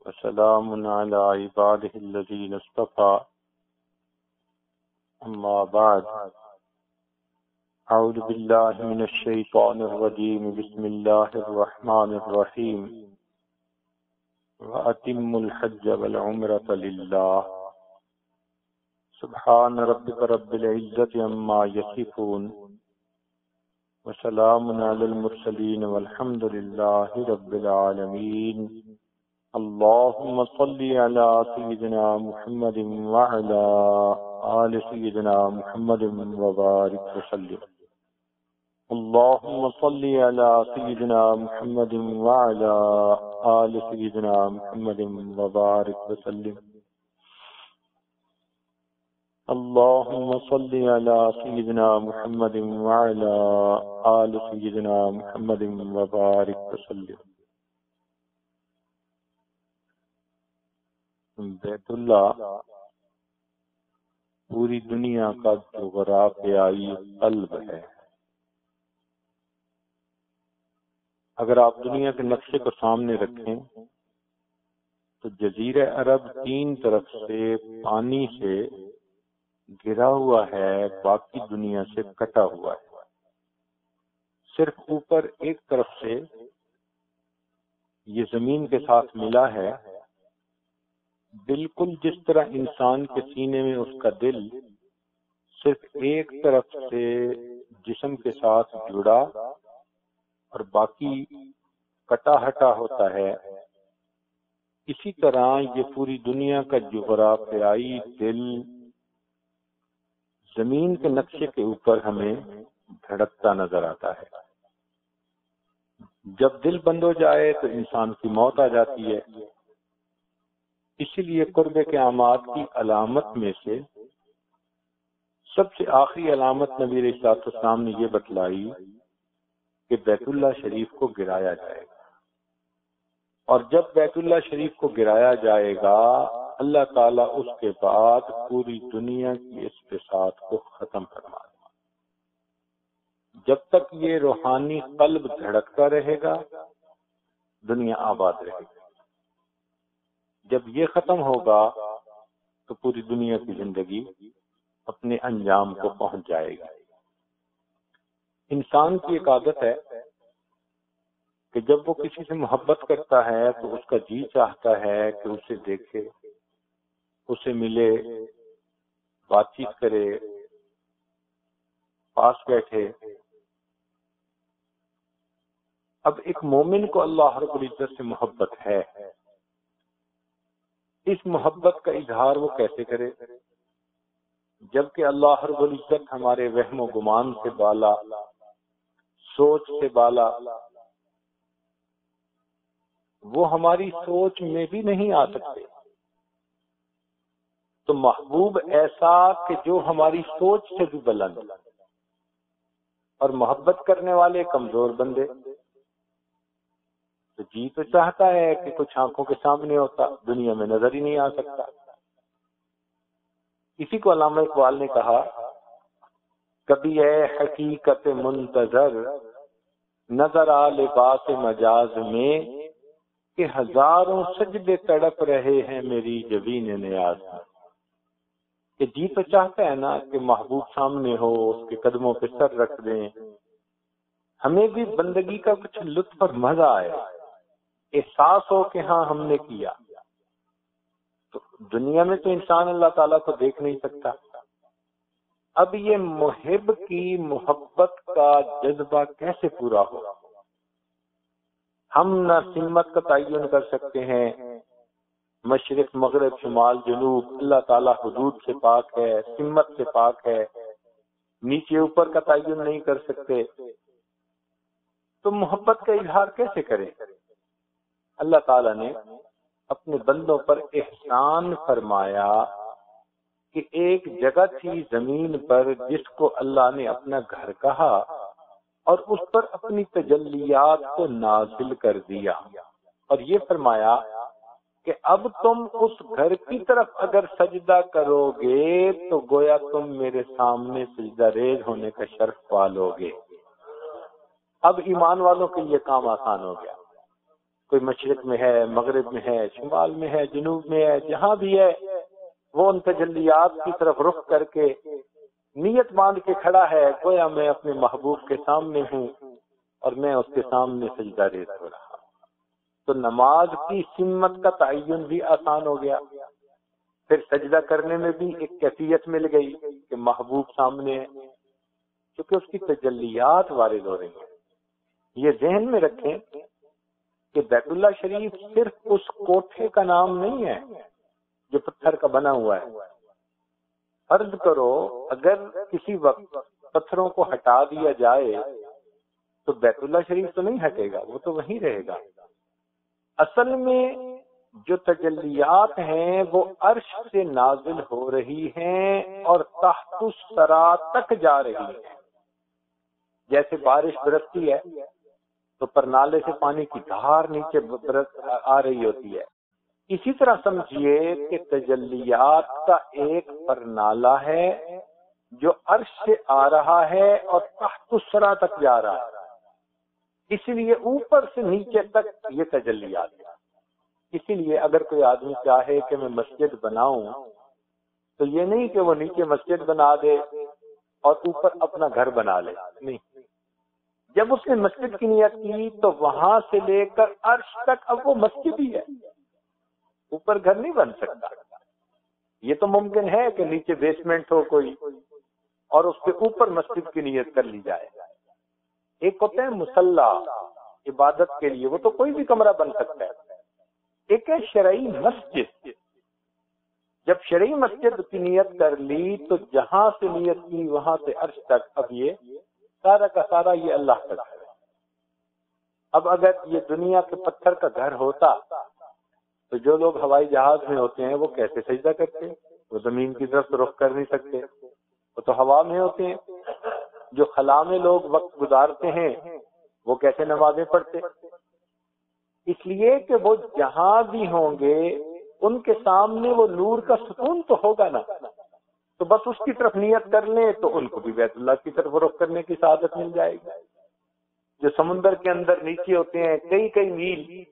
وسلام على عباده الذين اصطفى أما بعد. أعوذ بالله من الشيطان الرجيم. بسم الله الرحمن الرحيم. وأتموا الحج والعمرة لله. سبحان ربك رب العزة عما يصفون وسلام على المرسلين والحمد لله رب العالمين. اللهم صل على سيدنا محمد وعلى آل سيدنا محمد وبارك وسلم. اللهم صل على سيدنا محمد وعلى آل سيدنا محمد وبارك وسلم. اللهم صل على سيدنا محمد وعلى آل سيدنا محمد وبارك وسلم. بیت اللہ پوری دنیا کا جغرافیائی قلب ہے. اگر آپ دنیا کے نقشے کو سامنے رکھیں تو جزیرہ عرب تین طرف سے پانی سے گھرا ہوا ہے، باقی دنیا سے کٹا ہوا ہے. صرف اوپر ایک طرف سے یہ زمین کے ساتھ ملا ہے، بالکل جس طرح انسان کے سینے میں اس کا دل صرف ایک طرف سے جسم کے ساتھ جڑا اور باقی کٹا ہٹا ہوتا ہے، اسی طرح یہ پوری دنیا کا جغرافیائی دل زمین کے نقشے کے اوپر ہمیں دھڑکتا نظر آتا ہے. جب دل بند ہو جائے تو انسان کی موت آ جاتی ہے. اسی لیے قرب قیامت کی علامت میں سے سب سے آخری علامت نبی علیہ الصلوۃ والسلام نے یہ بتلائی کہ بیت اللہ شریف کو گرایا جائے گا. اور جب بیت اللہ شریف کو گرایا جائے گا اللہ تعالیٰ اس کے بعد پوری دنیا کی اس فساد کو ختم فرما دے گا. جب تک یہ روحانی قلب دھڑکتا رہے گا دنیا آباد رہے گی. جب یہ ختم ہوگا تو پوری دنیا کی زندگی اپنے انجام کو پہنچ جائے گی. انسان کی ایک عادت ہے کہ جب وہ کسی سے محبت کرتا ہے تو اس کا جی چاہتا ہے کہ اسے دیکھے، اسے ملے، بات چیت کرے، پاس بیٹھے. اب ایک مومن کو اللہ رب العزت سے محبت ہے، اس محبت کا اظہار وہ کیسے کرے جبکہ اللہ رب العزت ہمارے وہم و گمان سے بالا، سوچ سے بالا، وہ ہماری سوچ میں بھی نہیں آ سکتے. تو محبوب ایسا کہ جو ہماری سوچ سے بھی بلند، اور محبت کرنے والے کمزور بندے. تو جی تو چاہتا ہے کہ کچھ آنکھوں کے سامنے ہوتا، دنیا میں نظر ہی نہیں آ سکتا. اسی کو علامہ اقبال نے کہا، کبھی اے حقیقت منتظر نظر آ لباس مجاز میں کہ ہزاروں سجدے تڑپ رہے ہیں میری جبین نیاز میں. کہ جی تو چاہتا ہے نا کہ محبوب سامنے ہو، اس کے قدموں پہ سر رکھ دیں، ہمیں بھی بندگی کا کچھ لطف اور مزہ آئے، احساس ہو کہ ہاں ہم نے کیا. تو دنیا میں تو انسان اللہ تعالیٰ کو دیکھ نہیں سکتا. اب یہ محب کی محبت کا جذبہ کیسے پورا ہو؟ ہم نہ سمت کا تعین کر سکتے ہیں، مشرق مغرب شمال جنوب، اللہ تعالیٰ حدود سے پاک ہے، سمت سے پاک ہے، نیچے اوپر کا تعین نہیں کر سکتے. تو محبت کا اظہار کیسے کریں؟ اللہ تعالیٰ نے اپنے بندوں پر احسان فرمایا کہ ایک جگہ تھی زمین پر جس کو اللہ نے اپنا گھر کہا اور اس پر اپنی تجلیات کو نازل کر دیا، اور یہ فرمایا کہ اب تم اس گھر کی طرف اگر سجدہ کرو گے تو گویا تم میرے سامنے سجدہ ریز ہونے کا شرف پالو گے. اب ایمان والوں کے لیے کام آسان ہو گیا. کوئی مشرق میں ہے، مغرب میں ہے، شمال میں ہے، جنوب میں ہے، جہاں بھی ہے وہ ان تجلیات کی طرف رخ کر کے نیت باندھ کے کھڑا ہے، گویا میں اپنے محبوب کے سامنے ہوں اور میں اس کے سامنے سجدہ ریز ہو رہا. تو نماز کی سمت کا تعین بھی آسان ہو گیا. پھر سجدہ کرنے میں بھی ایک کیفیت مل گئی کہ محبوب سامنے ہے، کیونکہ اس کی تجلیات وارد ہو رہی ہیں. یہ ذہن میں رکھیں کہ بیت اللہ شریف صرف اس کوٹھے کا نام نہیں ہے جو پتھر کا بنا ہوا ہے. فرض کرو اگر کسی وقت پتھروں کو ہٹا دیا جائے تو بیت اللہ شریف تو نہیں ہٹے گا، وہ تو وہیں رہے گا. اصل میں جو تجلیات ہیں وہ عرش سے نازل ہو رہی ہیں اور تحت الثری تک جا رہی ہیں. جیسے بارش برستی ہے تو پرنالے سے پانی کی دھار نیچے آ رہی ہوتی ہے، اسی طرح سمجھیے کہ تجلیات کا ایک پرنالہ ہے جو عرش سے آ رہا ہے اور تحت الثری تک جا رہا ہے. اسی لیے اوپر سے نیچے تک یہ تجلیات ہے. اسی لیے اگر کوئی آدمی چاہے کہ میں مسجد بناؤں تو یہ نہیں کہ وہ نیچے مسجد بنا دے اور اوپر اپنا گھر بنا لے، نہیں. جب اس نے مسجد کی نیت کی تو وہاں سے لے کر عرش تک اب وہ مسجد ہی ہے، اوپر گھر نہیں بن سکتا. یہ تو ممکن ہے کہ نیچے بیسمنٹ ہو کوئی اور اس کے اوپر مسجد کی نیت کر لی جائے. ایک ہوتا ہے مصلی عبادت کے لیے، وہ تو کوئی بھی کمرہ بن سکتا ہے. ایک ہے شرعی مسجد. جب شرعی مسجد کی نیت کر لی تو جہاں سے نیت کی وہاں سے عرش تک اب یہ سارا کا سارا یہ اللہ کا گھر ہے. اب اگر یہ دنیا کے پتھر کا گھر ہوتا تو جو لوگ ہوائی جہاز میں ہوتے ہیں وہ کیسے سجدہ کرتے؟ وہ زمین کی طرف رخ کر نہیں سکتے، وہ تو ہوا میں ہوتے ہیں. جو خلا میں لوگ وقت گزارتے ہیں وہ کیسے نمازیں پڑھتے؟ اس لیے کہ وہ جہاں بھی ہوں گے ان کے سامنے وہ نور کا ستون تو ہوگا نا، تو بس اس کی طرف نیت کر لیں تو ان کو بھی بیت اللہ کی طرف رخ کرنے کی سعادت مل جائے گی. جو سمندر کے اندر نیچے ہوتے ہیں کئی کئی میل،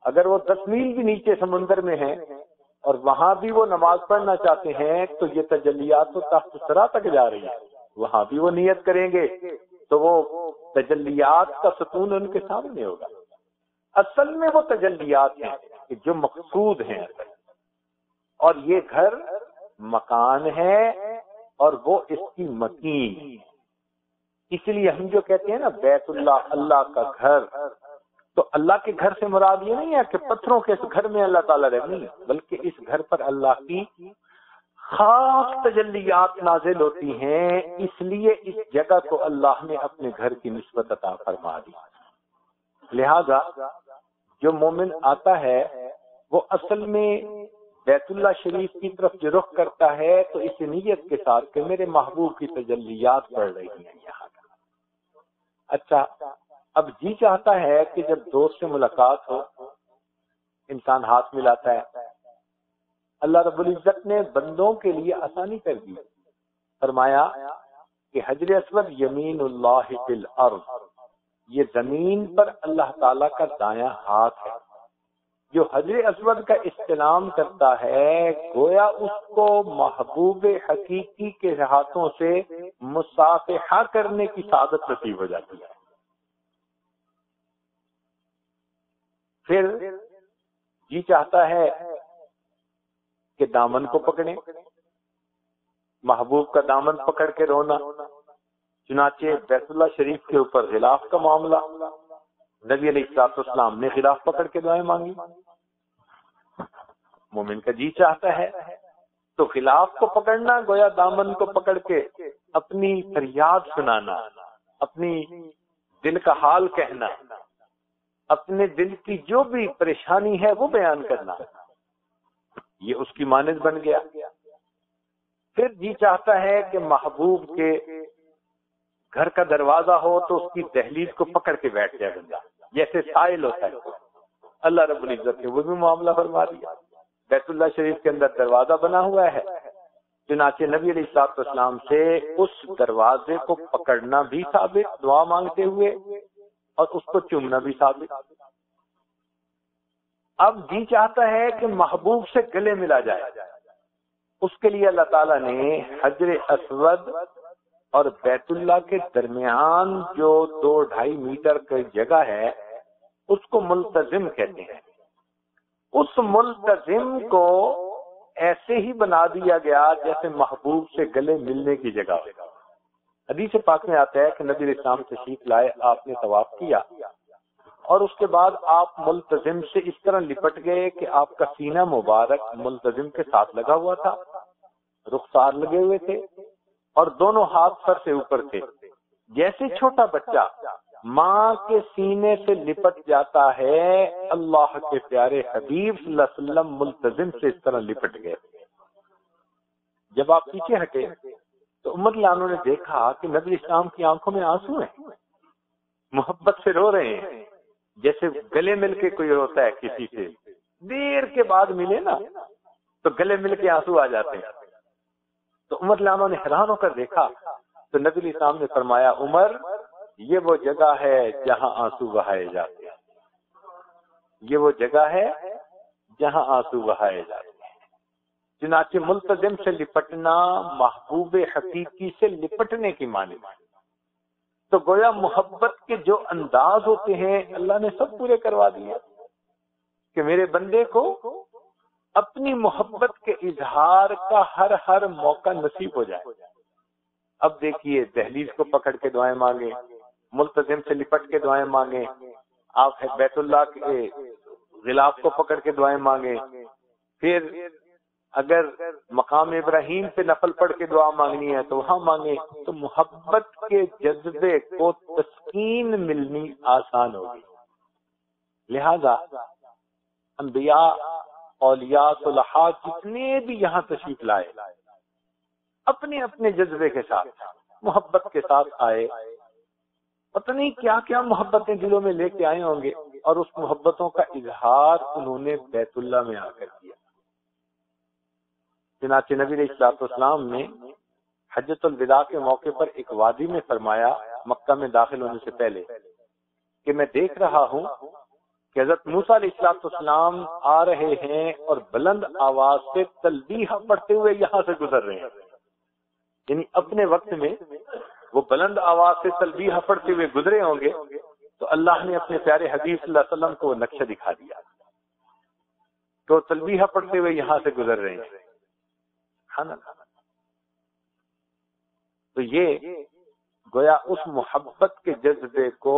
اگر وہ 10 میل بھی نیچے سمندر میں ہیں اور وہاں بھی وہ نماز پڑھنا چاہتے ہیں تو یہ تجلیات تو تحت الثری تک جا رہی ہے، وہاں بھی وہ نیت کریں گے تو وہ تجلیات کا ستون ان کے سامنے ہوگا. اصل میں وہ تجلیات ہیں کہ جو مقصود ہیں، اور یہ گھر مکان ہے اور وہ اس کی مکین. اس لیے ہم جو کہتے ہیں نا بیت اللہ، اللہ کا گھر، تو اللہ کے گھر سے مراد یہ نہیں ہے کہ پتھروں کے اس گھر میں اللہ تعالیٰ رہتے ہیں، بلکہ اس گھر پر اللہ کی خاص تجلیات نازل ہوتی ہیں. اس لیے اس جگہ کو اللہ نے اپنے گھر کی نسبت عطا فرما دی. لہذا جو مومن آتا ہے وہ اصل میں بیت اللہ شریف کی طرف جو رخ کرتا ہے تو اس نیت کے ساتھ کہ میرے محبوب کی تجلیات پڑ رہی ہیں یہاں. اچھا، اب جی چاہتا ہے کہ جب دوست سے ملاقات ہو انسان ہاتھ ملاتا ہے. اللہ رب العزت نے بندوں کے لیے آسانی کر دی. فرمایا کہ حجر اسود یمین اللہ فی الارض، یہ زمین پر اللہ تعالیٰ کا دایاں ہاتھ ہے. جو حجر اسود کا استلام کرتا ہے گویا اس کو محبوب حقیقی کے ہاتھوں سے مصافحہ کرنے کی سعادت نصیب ہو جاتی ہے. پھر جی چاہتا ہے کہ دامن کو پکڑیں، محبوب کا دامن پکڑ کے رونا. چنانچہ بیت اللہ شریف کے اوپر غلاف کا معاملہ، نبی علیہ الصلوۃ والسلام نے غلاف پکڑ کے دعائیں مانگی. مومن کا جی چاہتا ہے تو غلاف کو پکڑنا گویا دامن کو پکڑ کے اپنی فریاد سنانا، اپنی دل کا حال کہنا، اپنے دل کی جو بھی پریشانی ہے وہ بیان کرنا، یہ اس کی مانند بن گیا. پھر جی چاہتا ہے کہ محبوب کے گھر کا دروازہ ہو تو اس کی دہلیز کو پکڑ کے بیٹھ جائے بندہ، جیسے سائل ہوتا ہے. اللہ رب العزت نے وہ بھی معاملہ فرما دیا. بیت اللہ شریف کے اندر دروازہ بنا ہوا ہے، چنانچہ نبی علیہ الصلوۃ والسلام سے اس دروازے کو پکڑنا بھی ثابت دعا مانگتے ہوئے اور اس کو چومنا بھی ثابت. اب جی چاہتا ہے کہ محبوب سے گلے ملا جائے، اس کے لیے اللہ تعالیٰ نے حجر اسود اور بیت اللہ کے درمیان جو 2-2.5 میٹر کی جگہ ہے اس کو ملتزم کہتے ہیں. اس ملتزم کو ایسے ہی بنا دیا گیا جیسے محبوب سے گلے ملنے کی جگہ. حدیث پاک میں آتا ہے کہ نبی اسلام تشریف لائے، آپ نے طواف کیا اور اس کے بعد آپ ملتزم سے اس طرح لپٹ گئے کہ آپ کا سینہ مبارک ملتزم کے ساتھ لگا ہوا تھا، رخسار لگے ہوئے تھے اور دونوں ہاتھ سر سے اوپر تھے. جیسے چھوٹا بچہ ماں کے سینے سے لپٹ جاتا ہے، اللہ کے پیارے حبیب صلی اللہ علیہ وسلم ملتزم سے اس طرح لپٹ گئے. جب آپ پیچھے ہٹے تو عمر لانوں نے دیکھا کہ نبی اسلام کی آنکھوں میں آنسو ہیں، محبت سے رو رہے ہیں، جیسے گلے مل کے کوئی روتا ہے کسی سے، دیر کے بعد ملے نا تو گلے مل کے آنسو آ جاتے ہیں. تو عمر لانوں نے حیران ہو کر دیکھا تو نبی اسلام نے فرمایا، عمر یہ وہ جگہ ہے جہاں آنسو بہائے جاتے ہیں، یہ وہ جگہ ہے جہاں آنسو بہائے جاتے ہیں. چنانچہ ملتزم سے لپٹنا محبوب حقیقی سے لپٹنے کی معنی. تو گویا محبت کے جو انداز ہوتے ہیں اللہ نے سب پورے کروا دیے کہ میرے بندے کو اپنی محبت کے اظہار کا ہر موقع نصیب ہو جائے. اب دیکھیے دہلیز کو پکڑ کے دعائیں مانگیں، ملتزم سے لپٹ کے دعائیں مانگیں، آپ بیت اللہ کے غلاف کو پکڑ کے دعائیں مانگیں، پھر اگر مقام ابراہیم پہ نفل پڑھ کے دعا مانگنی ہے تو وہاں مانگیں. تو محبت کے جذبے کو تسکین ملنی آسان ہوگی. لہذا انبیاء، اولیاء، صلحاء جتنے بھی یہاں تشریف لائے اپنے اپنے جذبے کے ساتھ، محبت کے ساتھ آئے. پتہ نہیں کیا کیا محبتیں دلوں میں لے کے آئے ہوں گے اور اس محبتوں کا اظہار انہوں نے بیت اللہ میں آ کر کیا. چنانچہ نبی علیہ الصلوۃ والسلام نے حجۃ الوداع کے موقع پر ایک وادی میں فرمایا، مکہ میں داخل ہونے سے پہلے، کہ میں دیکھ رہا ہوں کہ حضرت موسیٰ علیہ الصلوۃ والسلام آ رہے ہیں اور بلند آواز سے تسبیح پڑھتے ہوئے یہاں سے گزر رہے ہیں. یعنی اپنے وقت میں وہ بلند آواز سے تسبیح پڑھتے ہوئے گزرے ہوں گے تو اللہ نے اپنے پیارے حبیب صلی اللہ علیہ وسلم کو وہ نقشہ دکھا دیا کہ وہ تسبیح پڑھتے ہوئے یہاں سے گزر رہے ہیں. تو یہ گویا اس محبت کے جذبے کو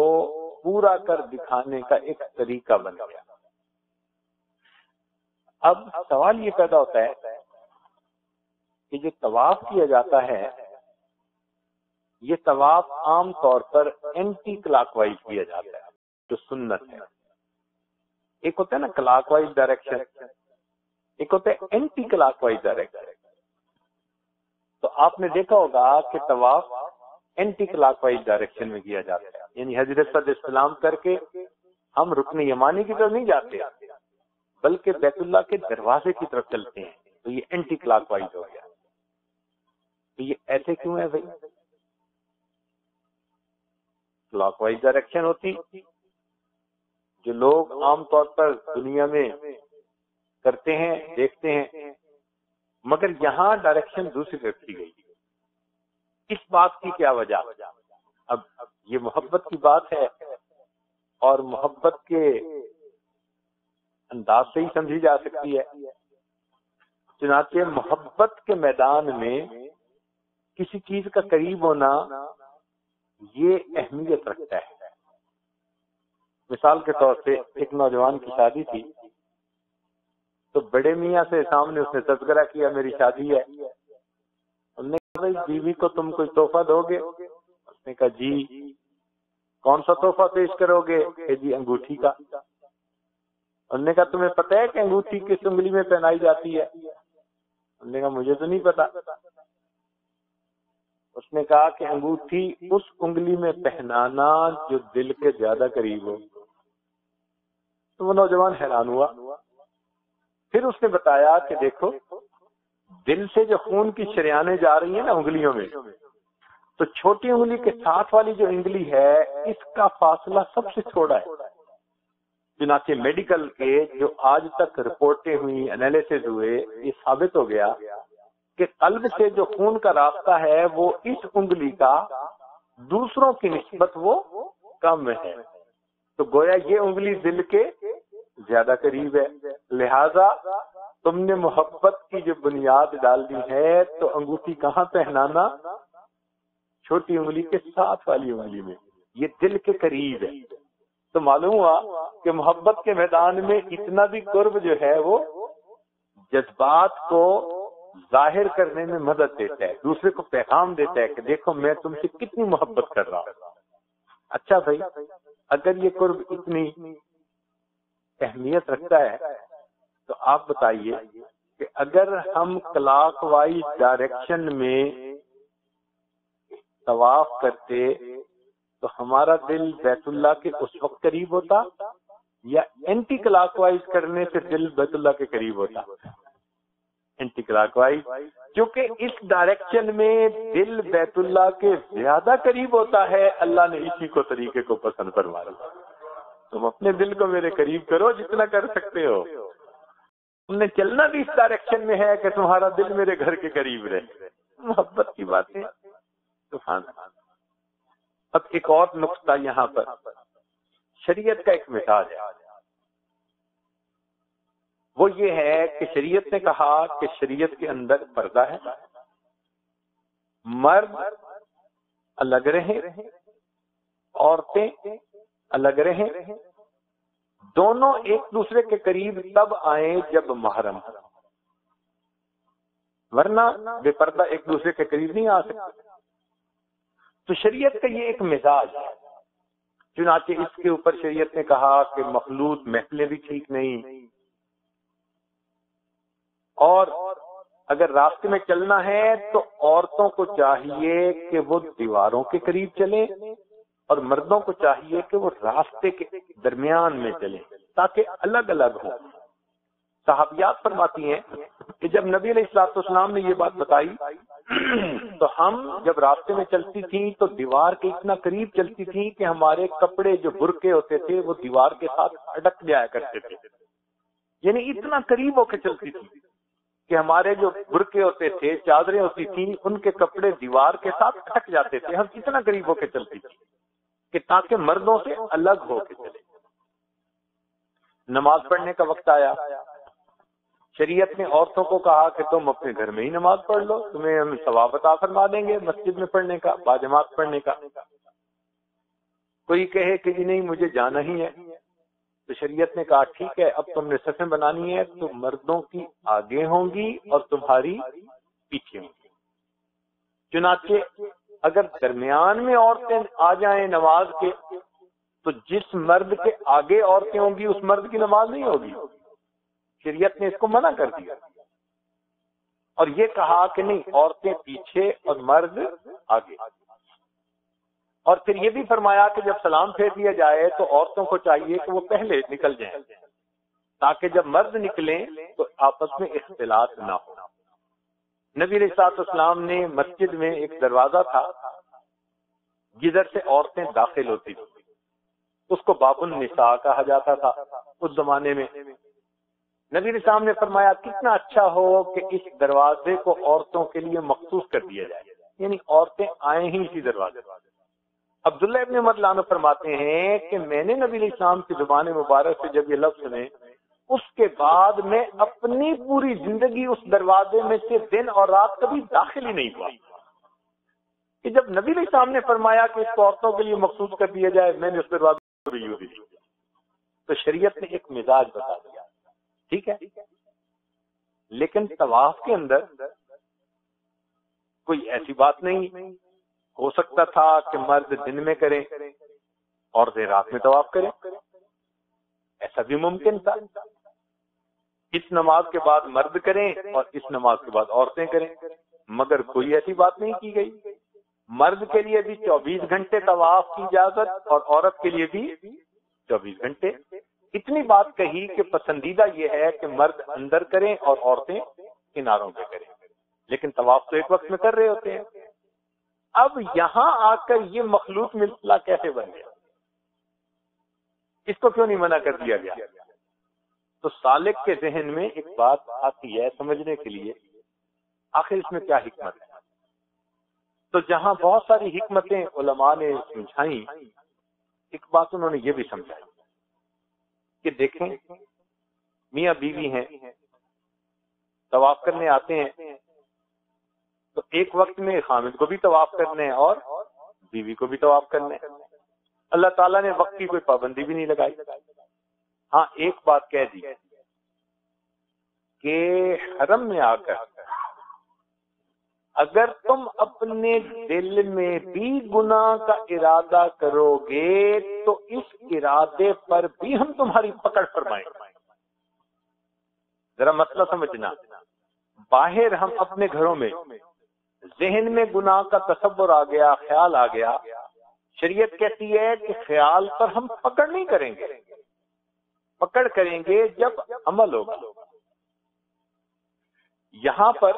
پورا کر دکھانے کا ایک طریقہ بن گیا. اب سوال یہ پیدا ہوتا ہے کہ جو طواف کیا جاتا ہے یہ طواف عام طور پر اینٹی کلاک وائز کیا جاتا ہے، جو سنت ہے. ایک ہوتا ہے نا کلاک وائز ڈائریکشن، ایک ہوتا ہے اینٹی کلاک وائز ڈائریکشن. تو آپ نے دیکھا ہوگا کہ طواف اینٹی کلاک وائز ڈائریکشن میں کیا جاتا ہے، یعنی حضرت صلی اللہ علیہ وسلم کر کے ہم رکن یمانی کی طرف نہیں جاتے بلکہ بیت اللہ کے دروازے کی طرف چلتے ہیں. تو یہ اینٹی کلاک وائز ہو گیا. تو یہ ایسے کیوں ہے بھائی؟ کلاک وائز ڈائریکشن ہوتی جو لوگ عام طور پر دنیا میں کرتے ہیں، دیکھتے ہیں، مگر یہاں ڈائریکشن دوسری رکھی گئی. اس بات کی کیا وجہ؟ اب یہ محبت کی بات ہے اور محبت کے انداز سے ہی سمجھی جا سکتی ہے. چنانچہ محبت کے میدان میں کسی چیز کا قریب ہونا یہ اہمیت رکھتا ہے. مثال کے طور پہ ایک نوجوان کی شادی تھی تو بڑے میاں سے سامنے اس نے تذکرہ کیا میری شادی ہے. انہوں نے کہا بھائی بیوی کو تم کوئی تحفہ دو گے؟ اس نے کہا جی. کون سا تحفہ پیش کرو گے؟ کہ جی انگوٹھی کا. انہوں نے کہا تمہیں پتہ ہے کہ انگوٹھی کس انگلی میں پہنائی جاتی ہے؟ انہوں نے کہا مجھے تو نہیں پتا. اس نے کہا کہ انگوٹھی اس انگلی میں پہنانا جو دل کے زیادہ قریب ہو. تو وہ نوجوان حیران ہوا. پھر اس نے بتایا کہ دیکھو دل سے جو خون کی شریانیں جا رہی ہیں نا انگلیوں میں، تو چھوٹی انگلی کے ساتھ والی جو انگلی ہے اس کا فاصلہ سب سے چھوٹا ہے. چنانچہ میڈیکل کے جو آج تک رپورٹیں ہوئی، انالیسز ہوئے، یہ ثابت ہو گیا کہ قلب سے جو خون کا راستہ ہے وہ اس انگلی کا دوسروں کی نسبت وہ کم ہے، تو گویا یہ انگلی دل کے زیادہ قریب ہے، لہذا تم نے محبت کی جو بنیاد ڈال دی ہے تو انگوٹھی کہاں پہنانا؟ چھوٹی انگلی کے ساتھ والی انگلی میں، یہ دل کے قریب ہے۔ تو معلوم ہوا کہ محبت کے میدان میں اتنا بھی قرب جو ہے وہ جذبات کو ظاہر کرنے میں مدد دیتا ہے، دوسرے کو پیغام دیتا ہے کہ دیکھو میں تم سے کتنی محبت کر رہا ہوں۔ اچھا بھائی، اگر یہ قرب اتنی اہمیت رکھتا ہے تو آپ بتائیے کہ اگر ہم کلاک وائز ڈائریکشن میں طواف کرتے تو ہمارا دل بیت اللہ کے اس وقت قریب ہوتا یا اینٹی کلاک وائز کرنے سے دل بیت اللہ کے قریب ہوتا؟ اینٹی کلاک وائز، کیونکہ اس ڈائریکشن میں دل بیت اللہ کے زیادہ قریب ہوتا ہے، اللہ نے اسی کو طریقے کو پسند فرمایا۔ تم اپنے دل کو میرے قریب کرو جتنا کر سکتے ہو، تم نے چلنا بھی اس ڈائریکشن میں ہے کہ تمہارا دل میرے گھر کے قریب رہے۔ محبت کی باتیں سبحان اللہ۔ اب ایک اور نقطہ یہاں پر شریعت کا ایک مثال ہے، وہ یہ ہے کہ شریعت نے کہا کہ شریعت کے اندر پردہ ہے، مرد الگ رہیں، عورتیں الگ رہیں، دونوں ایک دوسرے کے قریب تب آئیں جب محرم، ورنہ بے پردہ ایک دوسرے کے قریب نہیں آ سکتے۔ تو شریعت کا یہ ایک مزاج ہے، چنانچہ اس کے اوپر شریعت نے کہا کہ مخلوط محفلیں بھی ٹھیک نہیں، اور اگر راستے میں چلنا ہے تو عورتوں کو چاہیے کہ وہ دیواروں کے قریب چلیں اور مردوں کو چاہیے کہ وہ راستے کے درمیان میں چلیں تاکہ الگ الگ ہوں۔ صحابیات فرماتی ہیں کہ جب نبی علیہ الصلوۃ والسلام نے یہ بات بتائی تو ہم جب راستے میں چلتی تھیں تو دیوار کے اتنا قریب چلتی تھیں کہ ہمارے کپڑے جو برقعے ہوتے تھے وہ دیوار کے ساتھ اٹک جایا کرتے تھے، یعنی اتنا قریب ہو کے چلتی تھی کہ ہمارے جو برقعے ہوتے تھے، چادریں ہوتی تھیں، ان کے کپڑے دیوار کے ساتھ اٹک جاتے تھے، ہم اتنا قریب ہو کے چلتی تھی کہ تاکہ مردوں سے الگ ہو کے چلے۔ نماز پڑھنے کا وقت آیا، شریعت نے عورتوں کو کہا کہ تم اپنے گھر میں ہی نماز پڑھ لو، تمہیں ہم ثواب عطا فرما دیں گے مسجد میں پڑھنے کا، باجماعت پڑھنے کا۔ کوئی کہے کہ جی نہیں مجھے جانا ہی ہے، تو شریعت نے کہا ٹھیک ہے، اب تم نے صفیں بنانی ہے تو مردوں کی آگے ہوں گی اور تمہاری پیچھے ہوں گی۔ چنانچہ اگر درمیان میں عورتیں آ جائیں نماز کے تو جس مرد کے آگے عورتیں ہوں گی اس مرد کی نماز نہیں ہوگی، شریعت نے اس کو منع کر دیا، اور یہ کہا کہ نہیں عورتیں پیچھے اور مرد آگے۔ اور پھر یہ بھی فرمایا کہ جب سلام پھیر دیا جائے تو عورتوں کو چاہیے کہ وہ پہلے نکل جائیں تاکہ جب مرد نکلیں تو آپس میں اختلاط نہ ہو۔ نبی علیہ الصلوۃ والسلام نے مسجد میں ایک دروازہ تھا جدھر سے عورتیں داخل ہوتی تھی، اس کو باب النساء کہا جاتا تھا اس زمانے میں۔ نبی علیہ السلام نے فرمایا کتنا اچھا ہو کہ اس دروازے کو عورتوں کے لیے مخصوص کر دیا جائے، یعنی عورتیں آئیں ہی اسی دروازے۔ عبداللہ ابن عمر رضی اللہ عنہ فرماتے ہیں کہ میں نے نبی علیہ السلام کی زبان مبارک سے جب یہ لفظ سنے، اس کے بعد میں اپنی پوری زندگی اس دروازے میں سے دن اور رات کبھی داخل ہی نہیں ہوا، کہ جب نبی علیہ السلام نے فرمایا کہ اس کو عورتوں کے لیے مخصوص کر دیا جائے میں نے اس دروازے کو بھی یوں دی۔ تو شریعت نے ایک مزاج بتا دیا، ٹھیک ہے، لیکن طواف کے اندر کوئی ایسی بات نہیں، ہو سکتا تھا کہ مرد دن میں کریں عورتیں رات میں طواف کریں، ایسا بھی ممکن تھا۔ اس نماز کے بعد مرد کریں اور اس نماز کے بعد عورتیں کریں، مگر کوئی ایسی بات نہیں کی گئی۔ مرد کے لیے بھی 24 گھنٹے طواف کی اجازت اور عورت کے لیے بھی 24 گھنٹے۔ اتنی بات کہی کہ پسندیدہ یہ ہے کہ مرد اندر کریں اور عورتیں کناروں پہ کریں، لیکن طواف تو ایک وقت میں کر رہے ہوتے ہیں۔ اب یہاں آ کر یہ مخلوط مسئلہ کیسے بن گیا؟ اس کو کیوں نہیں منع کر دیا گیا؟ تو سالک کے ذہن میں ایک بات آتی ہے سمجھنے کے لیے، آخر اس میں کیا حکمت ہے؟ تو جہاں بہت ساری حکمتیں علماء نے سمجھائیں، ایک بات انہوں نے یہ بھی سمجھائی کہ دیکھیں میاں بیوی ہیں، طواف کرنے آتے ہیں، تو ایک وقت میں خامد کو بھی طواف کرنے ہیں اور بیوی کو بھی طواف کرنے ہیں۔ اللہ تعالیٰ نے وقت کی کوئی پابندی بھی نہیں لگائی۔ ہاں ایک بات کہہ دی کہ حرم میں آ کر اگر تم اپنے دل میں بھی گناہ کا ارادہ کرو گے تو اس ارادے پر بھی ہم تمہاری پکڑ فرمائیں گے۔ ذرا مسئلہ سمجھنا، باہر ہم اپنے گھروں میں ذہن میں گناہ کا تصور آ گیا، خیال آ گیا، شریعت کہتی ہے کہ خیال پر ہم پکڑ نہیں کریں گے، پکڑ کریں گے جب عمل ہوگا۔ یہاں پر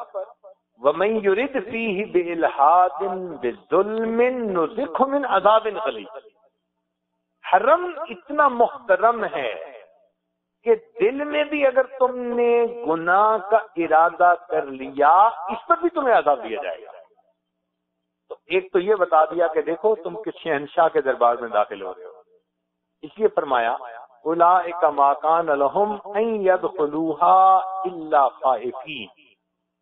وَمَن يُرِدْ فِيهِ بِإِلْحَادٍ بِظُلْمٍ نُذِقْهُ مِنْ عَذَابٍ غَلِيظٍ۔ حرم اتنا محترم ہے کہ دل میں بھی اگر تم نے گناہ کا ارادہ کر لیا اس پر بھی تمہیں عذاب دیا جائے گا۔ تو ایک تو یہ بتا دیا کہ دیکھو تم کس شہنشاہ کے دربار میں داخل ہو رہے ہو، اس لیے فرمایا اولئک ما کان لہم ان یدخلوها الا خائفین۔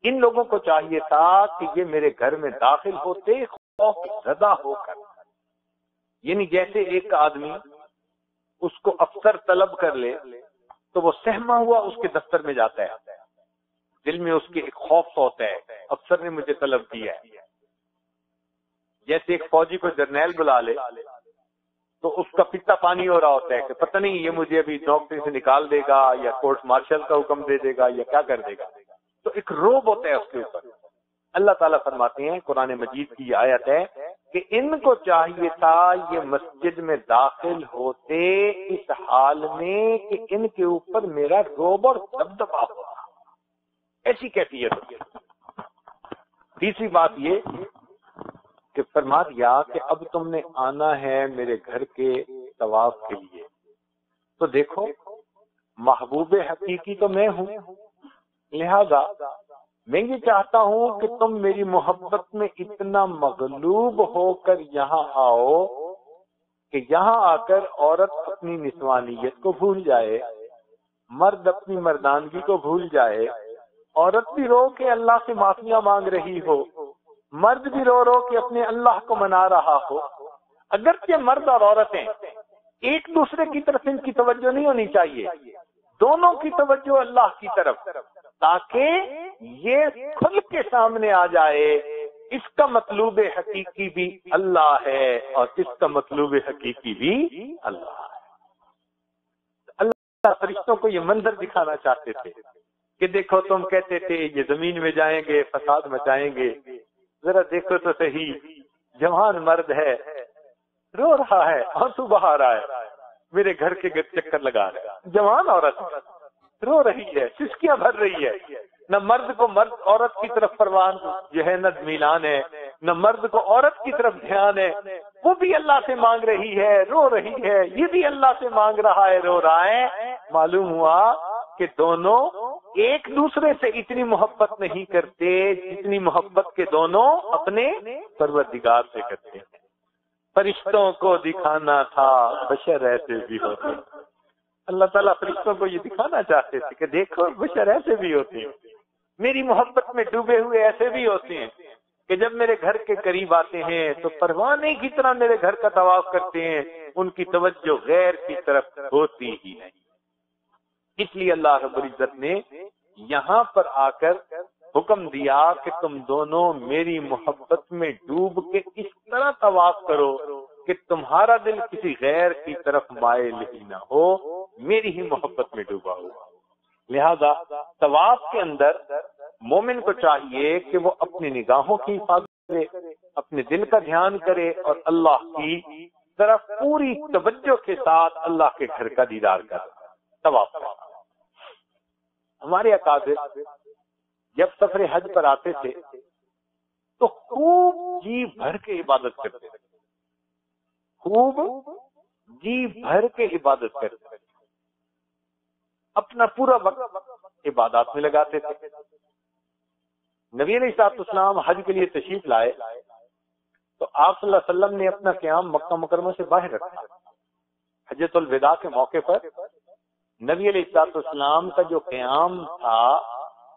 ان لوگوں کو چاہیے تھا کہ یہ میرے گھر میں داخل ہوتے خوف زدہ ہو کر، یعنی جیسے ایک آدمی اس کو افسر طلب کر لے تو وہ سہما ہوا اس کے دفتر میں جاتا ہے، دل میں اس کے ایک خوف ہوتا ہے افسر نے مجھے طلب کیا ہے۔ جیسے ایک فوجی کو جرنیل بلا لے تو اس کا پتا پانی ہو رہا ہوتا ہے کہ پتہ نہیں یہ مجھے ابھی نوکری سے نکال دے گا یا کورٹ مارشل کا حکم دے دے گا یا کیا کر دے گا، تو ایک روب ہوتا ہے اس کے اوپر۔ اللہ تعالیٰ فرماتے ہیں، قرآن مجید کی یہ آیت ہے کہ ان کو چاہیے تھا یہ مسجد میں داخل ہوتے اس حال میں کہ ان کے اوپر میرا روب اور دبدبا ہوتا، ایسی کیفیت ہوتی ہے۔ تیسری بات یہ کہ فرما دیا کہ اب تم نے آنا ہے میرے گھر کے طواف کے لیے، تو دیکھو محبوب حقیقی تو میں ہوں، لہذا میں یہ چاہتا ہوں کہ تم میری محبت میں اتنا مغلوب ہو کر یہاں آؤ کہ یہاں آ کر عورت اپنی نسوانیت کو بھول جائے، مرد اپنی مردانگی کو بھول جائے، عورت بھی رو کے اللہ سے معافیاں مانگ رہی ہو، مرد بھی رو رو کے اپنے اللہ کو منا رہا ہو۔ اگرچہ مرد اور عورتیں ایک دوسرے کی طرف ان کی توجہ نہیں ہونی چاہیے، دونوں کی توجہ اللہ کی طرف، تاکہ یہ کھل کے سامنے آ جائے اس کا مطلوب حقیقی بھی اللہ ہے اور اس کا مطلوب حقیقی بھی اللہ ہے۔ اللہ فرشتوں کو یہ منظر دکھانا چاہتے تھے کہ دیکھو تم کہتے تھے یہ زمین میں جائیں گے فساد مچائیں گے، ذرا دیکھو تو صحیح جوان مرد ہے، رو رہا ہے، آنسو بہا رہا ہے، میرے گھر کے گرد چکر لگا رہا ہے، جوان عورت رو رہی ہے، سسکیاں بھر رہی ہے، نہ مرد کو مرد عورت کی طرف پروان جو ہے نہ میلان ہے، نہ مرد کو عورت کی طرف دھیان ہے، وہ بھی اللہ سے مانگ رہی ہے، رو رہی ہے، یہ بھی اللہ سے مانگ رہا ہے، رو رہا ہے۔ معلوم ہوا کہ دونوں ایک دوسرے سے اتنی محبت نہیں کرتے جتنی محبت کے دونوں اپنے پروردگار سے کرتے ہیں۔ فرشتوں کو دکھانا تھا بشر ایسے بھی ہوتے ہیں۔ اللہ تعالیٰ فرشتوں کو یہ دکھانا چاہتے تھے کہ دیکھو بشر ایسے بھی ہوتے ہیں، میری محبت میں ڈوبے ہوئے ایسے بھی ہوتے ہیں کہ جب میرے گھر کے قریب آتے ہیں تو پروانے کی طرح میرے گھر کا طواف کرتے ہیں، ان کی توجہ غیر کی طرف ہوتی ہی نہیں۔ اس لیے اللہ رب العزت نے یہاں پر آ کر حکم دیا کہ تم دونوں میری محبت میں ڈوب کے اس طرح طواف کرو کہ تمہارا دل کسی غیر کی طرف مائل ہی نہ ہو، میری ہی محبت میں ڈوبا ہوا۔ لہذا طواف کے اندر مومن کو چاہیے کہ وہ اپنی نگاہوں کی حفاظت کرے، اپنے دل کا دھیان کرے اور اللہ کی طرف پوری توجہ کے ساتھ اللہ کے گھر کا دیدار کرے، طواف کرے۔ ہمارے اکابر جب سفر حج پر آتے تھے تو خوب جی بھر کے عبادت کرتے تھے، خوب جی بھر کے عبادت کرتے تھے، اپنا پورا وقت عبادات میں لگاتے تھے۔ نبی علیہ السلام حج کے لیے تشریف لائے تو آپ صلی اللہ علیہ وسلم نے اپنا قیام مکہ مکرمہ سے باہر رکھا۔ حجۃ الوداع کے موقع پر نبی علیہ السلام کا جو قیام تھا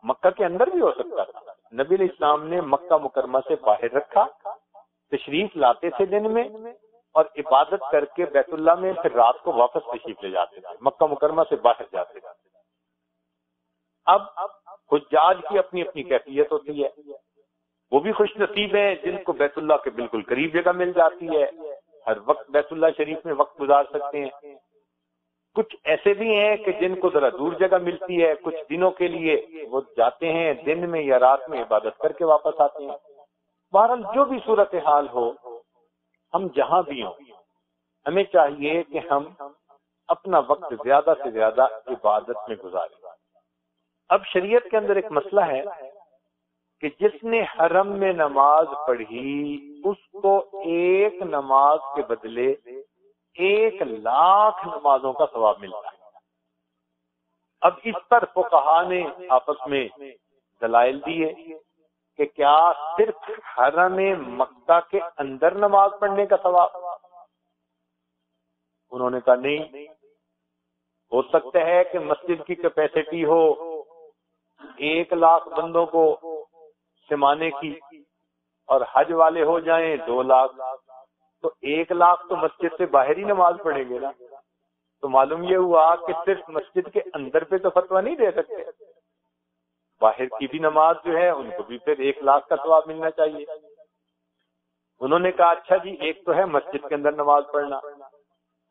مکہ کے اندر بھی ہو سکتا تھا، نبی علیہ السلام نے مکہ مکرمہ سے باہر رکھا، تشریف لاتے تھے دن میں اور عبادت کر کے بیت اللہ میں پھر رات کو واپس تشریف لے جاتے تھے، مکہ مکرمہ سے باہر جاتے تھے۔ اب حجاج کی اپنی اپنی کیفیت ہوتی ہے، وہ بھی خوش نصیب ہیں جن کو بیت اللہ کے بالکل قریب جگہ مل جاتی ہے، ہر وقت بیت اللہ شریف میں وقت گزار سکتے ہیں۔ کچھ ایسے بھی ہیں کہ جن کو ذرا دور جگہ ملتی ہے، کچھ دنوں کے لیے وہ جاتے ہیں، دن میں یا رات میں عبادت کر کے واپس آتے ہیں۔ بہرحال جو بھی صورتحال ہو، ہم جہاں بھی ہوں ہمیں چاہیے کہ ہم اپنا وقت زیادہ سے زیادہ عبادت میں گزاریں۔ اب شریعت کے اندر ایک مسئلہ ہے کہ جس نے حرم میں نماز پڑھی اس کو ایک نماز کے بدلے 1,00,000 نمازوں کا ثواب ملتا ہے۔ اب اس پر فقہا نے آپس میں دلائل دیے کہ کیا صرف حرم مکہ کے اندر نماز پڑھنے کا ثواب؟ انہوں نے کہا نہیں، ہو سکتا ہے کہ مسجد کی کیپیسٹی ہو 1,00,000 بندوں کو سمانے کی اور حج والے ہو جائیں 2,00,000، تو 1,00,000 تو مسجد سے باہر ہی نماز پڑھیں گے نا۔ تو معلوم یہ ہوا کہ صرف مسجد کے اندر پہ تو فتویٰ نہیں دے سکتے، باہر کی بھی نماز جو ہے ان کو بھی پھر 1,00,000 کا ثواب ملنا چاہیے۔ انہوں نے کہا اچھا جی، ایک تو ہے مسجد کے اندر نماز پڑھنا،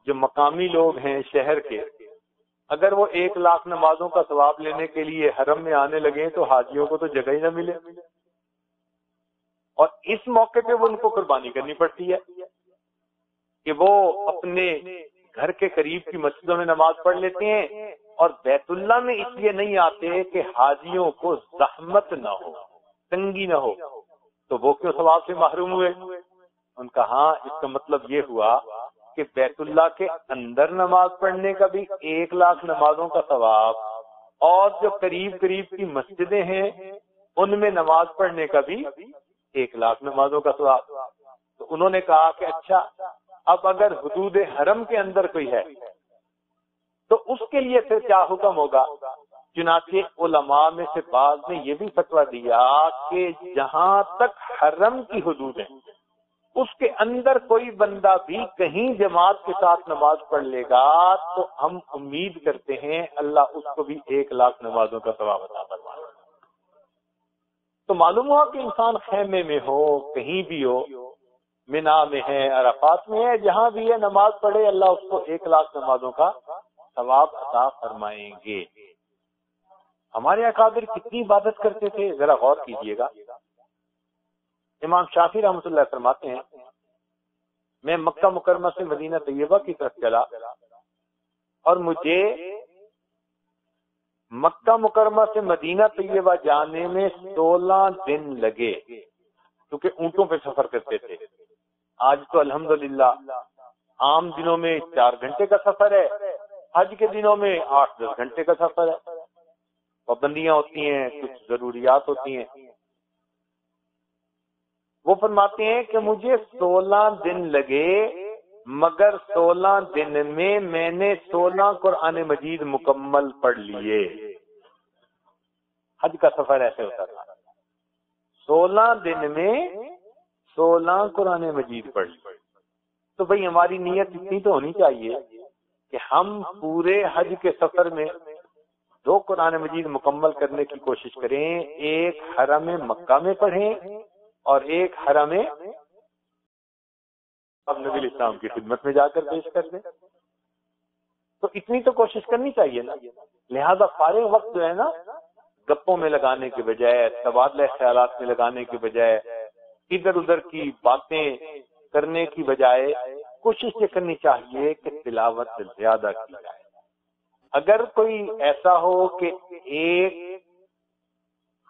جو مقامی لوگ ہیں شہر کے، اگر وہ 1,00,000 نمازوں کا ثواب لینے کے لیے حرم میں آنے لگے تو حاجیوں کو تو جگہ ہی نہ ملے، اور اس موقع پہ وہ ان کو قربانی کرنی پڑتی ہے کہ وہ اپنے گھر کے قریب کی مسجدوں میں نماز پڑھ لیتے ہیں اور بیت اللہ میں اس لیے نہیں آتے کہ حاجیوں کو زحمت نہ ہو، تنگی نہ ہو، تو وہ کیوں ثواب سے محروم ہوئے؟ ان کا ہاں، اس کا مطلب یہ ہوا کہ بیت اللہ کے اندر نماز پڑھنے کا بھی 1,00,000 نمازوں کا ثواب، اور جو قریب قریب کی مسجدیں ہیں ان میں نماز پڑھنے کا بھی 1,00,000 نمازوں کا ثواب۔ تو انہوں نے کہا کہ اچھا، اب اگر حدود حرم کے اندر کوئی ہے تو اس کے لیے پھر کیا حکم ہوگا؟ چنانچہ علماء میں سے بعض نے یہ بھی فتویٰ دیا کہ جہاں تک حرم کی حدود ہیں اس کے اندر کوئی بندہ بھی کہیں جماعت کے ساتھ نماز پڑھ لے گا تو ہم امید کرتے ہیں اللہ اس کو بھی 1,00,000 نمازوں کا ثواب عطا فرمائے۔ تو معلوم ہوا کہ انسان خیمے میں ہو، کہیں بھی ہو، منا میں ہے، عرفات میں ہے، جہاں بھی ہے نماز پڑھے، اللہ اس کو 1,00,000 نمازوں کا ثواب عطا فرمائیں گے۔ ہمارے اکابر کتنی عبادت کرتے تھے، ذرا غور کیجئے گا۔ امام شافعی رحمۃ اللہ فرماتے ہیں میں مکہ مکرمہ سے مدینہ طیبہ کی طرف چلا اور مجھے مکہ مکرمہ سے مدینہ طیبہ جانے میں 16 دن لگے، کیونکہ اونٹوں پہ سفر کرتے تھے۔ آج تو الحمدللہ عام دنوں میں 4 گھنٹے کا سفر ہے، حج کے دنوں میں 8-10 گھنٹے کا سفر ہے، پابندیاں ہوتی ہیں، کچھ ضروریات ہوتی ہیں۔ وہ فرماتے ہیں کہ مجھے 16 دن لگے، مگر 16 دن میں نے 16 قرآن مجید مکمل پڑھ لیے۔ حج کا سفر ایسے ہوتا تھا، 16 دن میں 16 قرآن مجید پڑھ لیے۔ تو بھئی ہماری نیت اتنی تو ہونی چاہیے کہ ہم پورے حج کے سفر میں 2 قرآن مجید مکمل کرنے کی کوشش کریں، ایک حرم مکہ میں پڑھیں اور ایک حرم نبی الاسلام کی خدمت میں جا کر پیش کر دیں۔ تو اتنی تو کوشش کرنی چاہیے نا۔ لہذا فارغ وقت جو ہے نا، گپوں میں لگانے کے بجائے، تبادلہ خیالات میں لگانے کے بجائے، ادھر ادھر کی باتیں کرنے کی بجائے کوشش یہ کرنی چاہیے کہ تلاوت زیادہ کی جائے۔ اگر کوئی ایسا ہو کہ ایک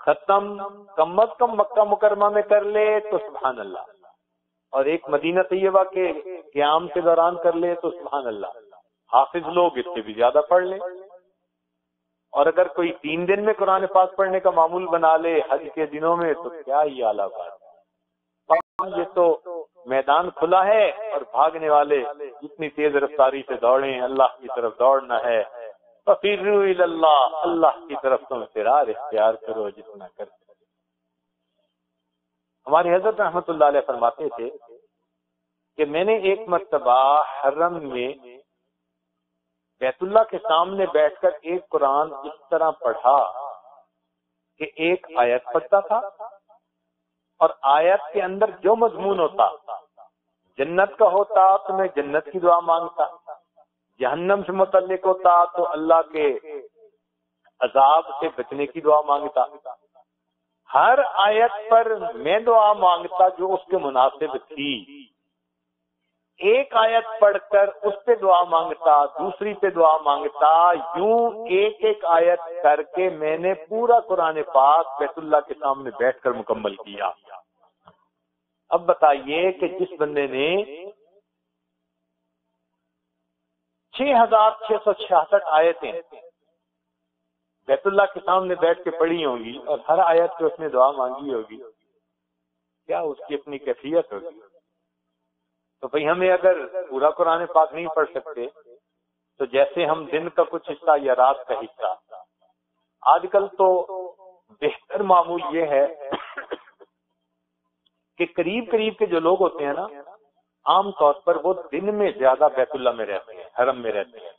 ختم کم از کم مکہ مکرمہ میں کر لے تو سبحان اللہ، اور ایک مدینہ طیبہ کے قیام کے دوران کر لے تو سبحان اللہ، حافظ لوگ اس سے بھی زیادہ پڑھ لیں. اور اگر کوئی 3 دن میں قرآن پاک پڑھنے کا معمول بنا لے حج کے دنوں میں تو کیا ہی اعلیٰ بات ہے. یہ تو میدان کھلا ہے اور بھاگنے والے جتنی تیز رفتاری سے دوڑیں، اللہ کی طرف دوڑنا ہے. فَفِرُّوا إِلَى اللَّهِ، اللہ کی طرف تم فرار اختیار کرو جتنا کر سکتے. ہماری حضرت رحمت اللہ علیہ فرماتے تھے کہ میں نے ایک مرتبہ حرم میں بیت اللہ کے سامنے بیٹھ کر ایک قرآن اس طرح پڑھا کہ ایک آیت پڑھتا تھا اور آیت کے اندر جو مضمون ہوتا جنت کا ہوتا تو میں جنت کی دعا مانگتا، جہنم سے متعلق ہوتا تو اللہ کے عذاب سے بچنے کی دعا مانگتا. ہر آیت پر میں دعا مانگتا جو اس کے مناسب تھی. ایک آیت پڑھ کر اس پہ دعا مانگتا، دوسری پہ دعا مانگتا، یوں ایک ایک آیت کر کے میں نے پورا قرآن پاک بیت اللہ کے سامنے بیٹھ کر مکمل کیا. اب بتائیے کہ جس بندے نے 6666 آیتیں بیت اللہ کے سامنے بیٹھ کے پڑھی ہوں گی اور ہر آیت پہ اس نے دعا مانگی ہوگی، کیا اس کی اپنی کیفیت ہوگی؟ تو بھئی ہمیں اگر پورا قرآن پاک نہیں پڑھ سکتے تو جیسے ہم دن کا کچھ حصہ یا رات کا حصہ، آج کل تو بہتر معمول یہ ہے کہ قریب کے جو لوگ ہوتے ہیں نا، عام طور پر وہ دن میں زیادہ بیت اللہ میں رہتے ہیں، حرم میں رہتے ہیں.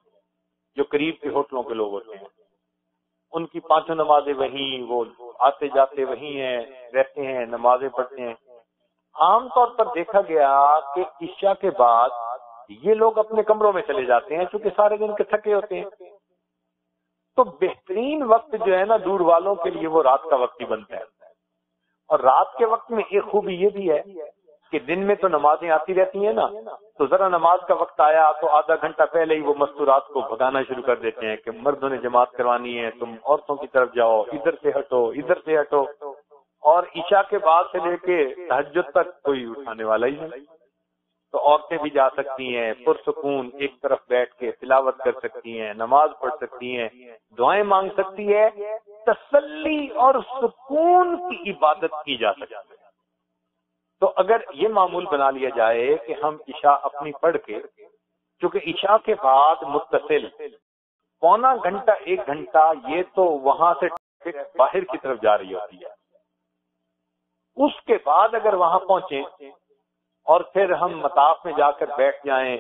جو قریب کے ہوٹلوں کے لوگ ہوتے ہیں ان کی 5 نمازیں وہیں، وہ آتے جاتے وہیں ہیں، رہتے ہیں، نمازیں پڑھتے ہیں. عام طور پر دیکھا گیا کہ عشاء کے بعد یہ لوگ اپنے کمروں میں چلے جاتے ہیں چونکہ سارے دن کے تھکے ہوتے ہیں. تو بہترین وقت جو ہے نا دور والوں کے لیے وہ رات کا وقت ہی بنتا ہے. اور رات کے وقت میں ایک خوبی یہ بھی ہے کہ دن میں تو نمازیں آتی رہتی ہیں نا، تو ذرا نماز کا وقت آیا تو آدھا گھنٹہ پہلے ہی وہ مستورات کو بھگانا شروع کر دیتے ہیں کہ مردوں نے جماعت کروانی ہے، تم عورتوں کی طرف جاؤ، ادھر سے ہٹو ادھر سے ہٹو. اور عشاء کے بعد سے لے کے تہجد تک کوئی اٹھانے والا ہی نہیں. تو عورتیں بھی جا سکتی ہیں، پرسکون ایک طرف بیٹھ کے تلاوت کر سکتی ہیں، نماز پڑھ سکتی ہیں، دعائیں مانگ سکتی ہے، تسلی اور سکون کی عبادت کی جا سکتی ہے. تو اگر یہ معمول بنا لیا جائے کہ ہم عشاء اپنی پڑھ کے، چونکہ عشاء کے بعد متصل پونا گھنٹہ 1 گھنٹہ یہ تو وہاں سے باہر کی طرف جا رہی ہوتی ہے، اس کے بعد اگر وہاں پہنچیں اور پھر ہم مطاف میں جا کر بیٹھ جائیں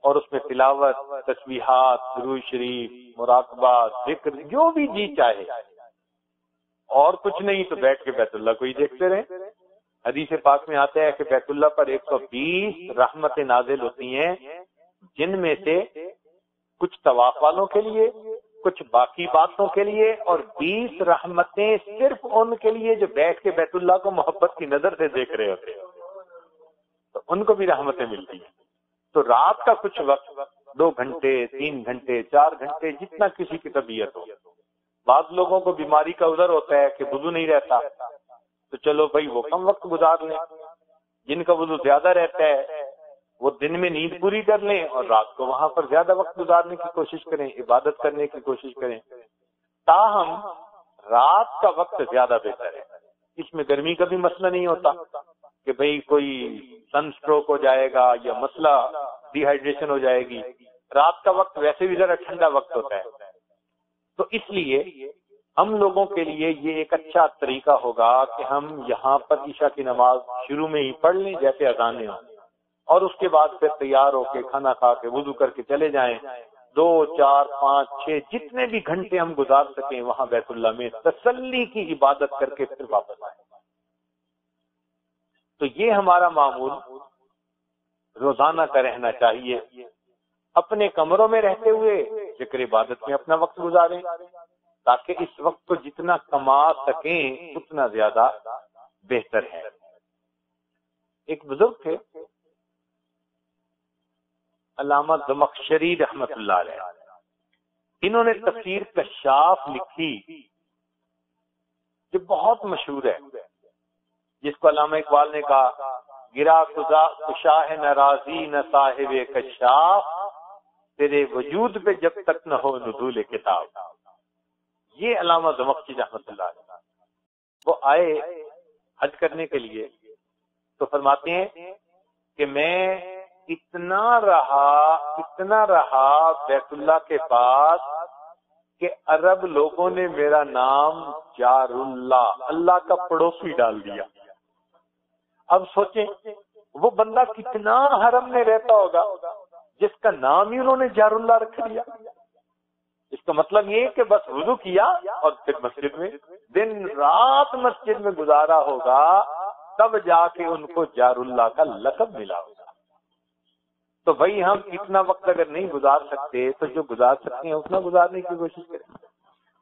اور اس میں تلاوت، تسبیحات، درود شریف، مراقبہ، ذکر جو بھی جی چاہے، اور کچھ نہیں تو بیٹھ کے بیت اللہ کو ہی دیکھتے رہیں. حدیث پاک میں آتا ہے کہ بیت اللہ پر 120 رحمتیں نازل ہوتی ہیں، جن میں سے کچھ طواف والوں کے لیے، کچھ باقی باتوں کے لیے، اور 20 رحمتیں صرف ان کے لیے جو بیٹھ کے بیت اللہ کو محبت کی نظر سے دیکھ رہے ہوتے ہیں، تو ان کو بھی رحمتیں ملتی ہیں. تو رات کا کچھ وقت 2 گھنٹے 3 گھنٹے 4 گھنٹے جتنا کسی کی طبیعت ہو. بعض لوگوں کو بیماری کا عذر ہوتا ہے کہ وضو نہیں رہتا تو چلو بھائی وہ کم وقت گزار لیں. جن کا وضو زیادہ رہتا ہے وہ دن میں نیند پوری کر لیں اور رات کو وہاں پر زیادہ وقت گزارنے کی کوشش کریں، عبادت کرنے کی کوشش کریں. تاہم رات کا وقت زیادہ بہتر ہے. اس میں گرمی کا بھی مسئلہ نہیں ہوتا کہ بھئی کوئی سن سٹروک ہو جائے گا یا مسئلہ ڈی ہائیڈریشن ہو جائے گی. رات کا وقت ویسے بھی ذرا ٹھنڈا وقت ہوتا ہے. تو اس لیے ہم لوگوں کے لیے یہ ایک اچھا طریقہ ہوگا کہ ہم یہاں پر عشاء کی نماز شروع میں ہی پڑھ لیں جیسے اذانیں ہوں، اور اس کے بعد پھر تیار ہو کے کھانا کھا کے وضو کر کے چلے جائیں. 2 4 5 6 جتنے بھی گھنٹے ہم گزار سکیں وہاں بیت اللہ میں تسلی کی عبادت کر کے پھر واپس آئیں. تو یہ ہمارا معمول روزانہ کا رہنا چاہیے. اپنے کمروں میں رہتے ہوئے ذکر عبادت میں اپنا وقت گزاریں تاکہ اس وقت کو جتنا کما سکیں اتنا زیادہ بہتر ہے. ایک بزرگ تھے علامہ زمخشری رحمت اللہ علیہ، انہوں نے تفسیر کشاف لکھی جو بہت مشہور ہے، جس کو علامہ اقبال نے کہا گرا شاہ ناراضی نہ صاحب کشاف، تیرے وجود پہ جب تک نہ ہو نزول کتاب. یہ علامہ زمخشری رحمۃ اللہ علیہ وہ آئے حج کرنے کے لیے تو فرماتے ہیں کہ میں اتنا رہا بیت اللہ کے پاس کہ عرب لوگوں نے میرا نام جار اللہ، اللہ کا پڑوسی ڈال دیا. اب سوچیں وہ بندہ کتنا حرم میں رہتا ہوگا جس کا نام ہی انہوں نے جار اللہ رکھ دیا. اس کا مطلب یہ کہ بس وضو کیا اور پھر مسجد میں دن رات مسجد میں گزارا ہوگا، تب جا کے ان کو جار اللہ کا لقب ملا ہوگا. تو بھائی ہم اتنا وقت اگر نہیں گزار سکتے تو جو گزار سکتے ہیں اتنا گزارنے کی کوشش کریں.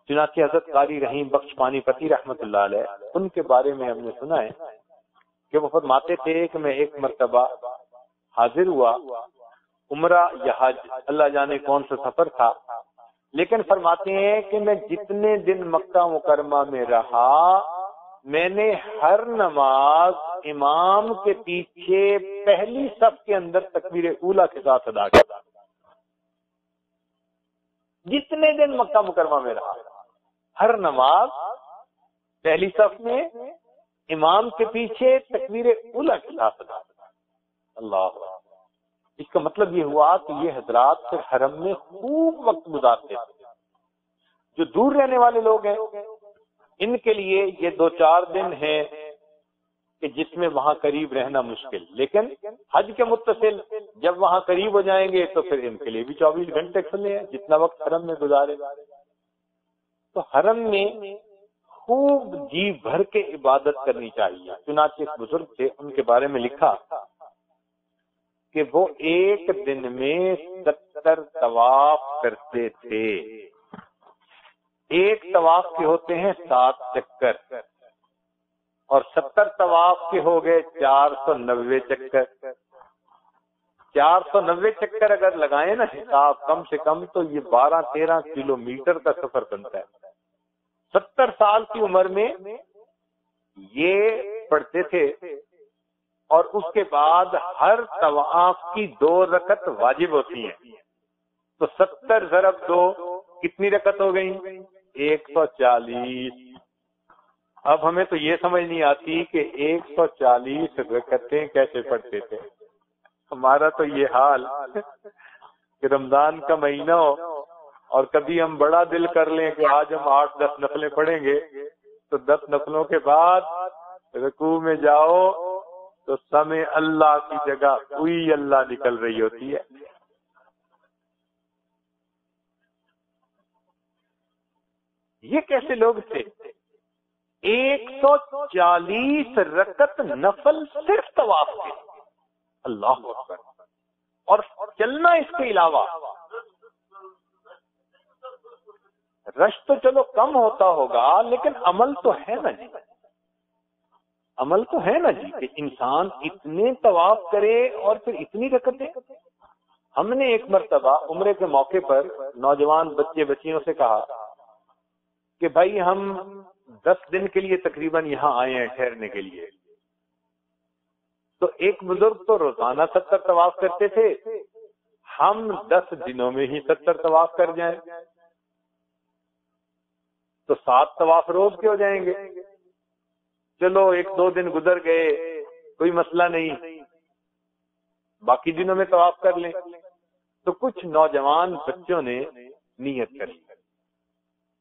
چنانچہ حضرت قاری رحیم بخش پانی پتی رحمۃ اللہ علیہ ان کے بارے میں ہم نے سنا ہے کہ وہ فرماتے تھے کہ میں ایک مرتبہ حاضر ہوا، عمرہ یا حج اللہ جانے کون سا سفر تھا، لیکن فرماتے ہیں کہ میں جتنے دن مکہ مکرمہ میں رہا میں نے ہر نماز امام کے پیچھے پہلی صف کے اندر تکبیر اولیٰ کے ساتھ ادا کیا. جتنے دن مکہ مکرمہ میں رہا ہر نماز پہلی صف میں امام کے پیچھے تکبیر اولیٰ کے ساتھ ادا کیا. اللہ، اس کا مطلب یہ ہوا کہ یہ حضرات پھر حرم میں خوب وقت گزارتے تھے. جو دور رہنے والے لوگ ہیں ان کے لیے یہ 2-4 دن ہیں کہ جس میں وہاں قریب رہنا مشکل، لیکن حج کے متصل جب وہاں قریب ہو جائیں گے تو پھر ان کے لیے بھی 24 گھنٹے کھلے ہیں جتنا وقت حرم میں گزارے. تو حرم میں خوب جی بھر کے عبادت کرنی چاہیے. چنانچہ ایک بزرگ تھے ان کے بارے میں لکھا کہ وہ ایک دن میں 70 طواف کرتے تھے. ایک طواف کے ہوتے ہیں 7 چکر اور 70 طواف کے ہو گئے 490 چکر. 490 چکر اگر لگائیں نا حساب کم سے کم تو یہ 12-13 کلومیٹر کا سفر بنتا ہے. 70 سال کی عمر میں یہ پڑھتے تھے اور اس کے بعد ہر طواف کی 2 رکعت واجب ہوتی ہیں. تو 70 ضرب 2 کتنی رکعت ہو گئی؟ 140. اب ہمیں تو یہ سمجھ نہیں آتی کہ 140 رکعتیں کیسے پڑھتے تھے. ہمارا تو یہ حال کہ رمضان کا مہینہ ہو اور کبھی ہم بڑا دل کر لیں کہ آج ہم 8-10 نفلیں پڑھیں گے تو 10 نفلوں کے بعد رکوع میں جاؤ تو سمے اللہ کی جگہ کوئی اللہ نکل رہی ہوتی ہے. یہ کیسے لوگ تھے؟ 140 رکعت نفل صرف طواف کے. اللہ اکبر. اور چلنا اس کے علاوہ رش تو چلو کم ہوتا ہوگا لیکن عمل تو ہے نا جی. عمل تو ہے نا جی کہ انسان اتنے طواف کرے اور پھر اتنی رکعتیں. ہم نے ایک مرتبہ عمرے کے موقع پر نوجوان بچے بچیوں سے کہا کہ بھائی ہم 10 دن کے لیے تقریباً یہاں آئے ہیں ٹھہرنے کے لیے. تو ایک بزرگ تو روزانہ 70 طواف کرتے تھے، ہم 10 دنوں میں ہی 70 طواف کر جائیں تو 7 طواف روز کے ہو جائیں گے. چلو 1-2 دن گزر گئے کوئی مسئلہ نہیں، باقی دنوں میں طواف کر لیں. تو کچھ نوجوان بچوں نے نیت کری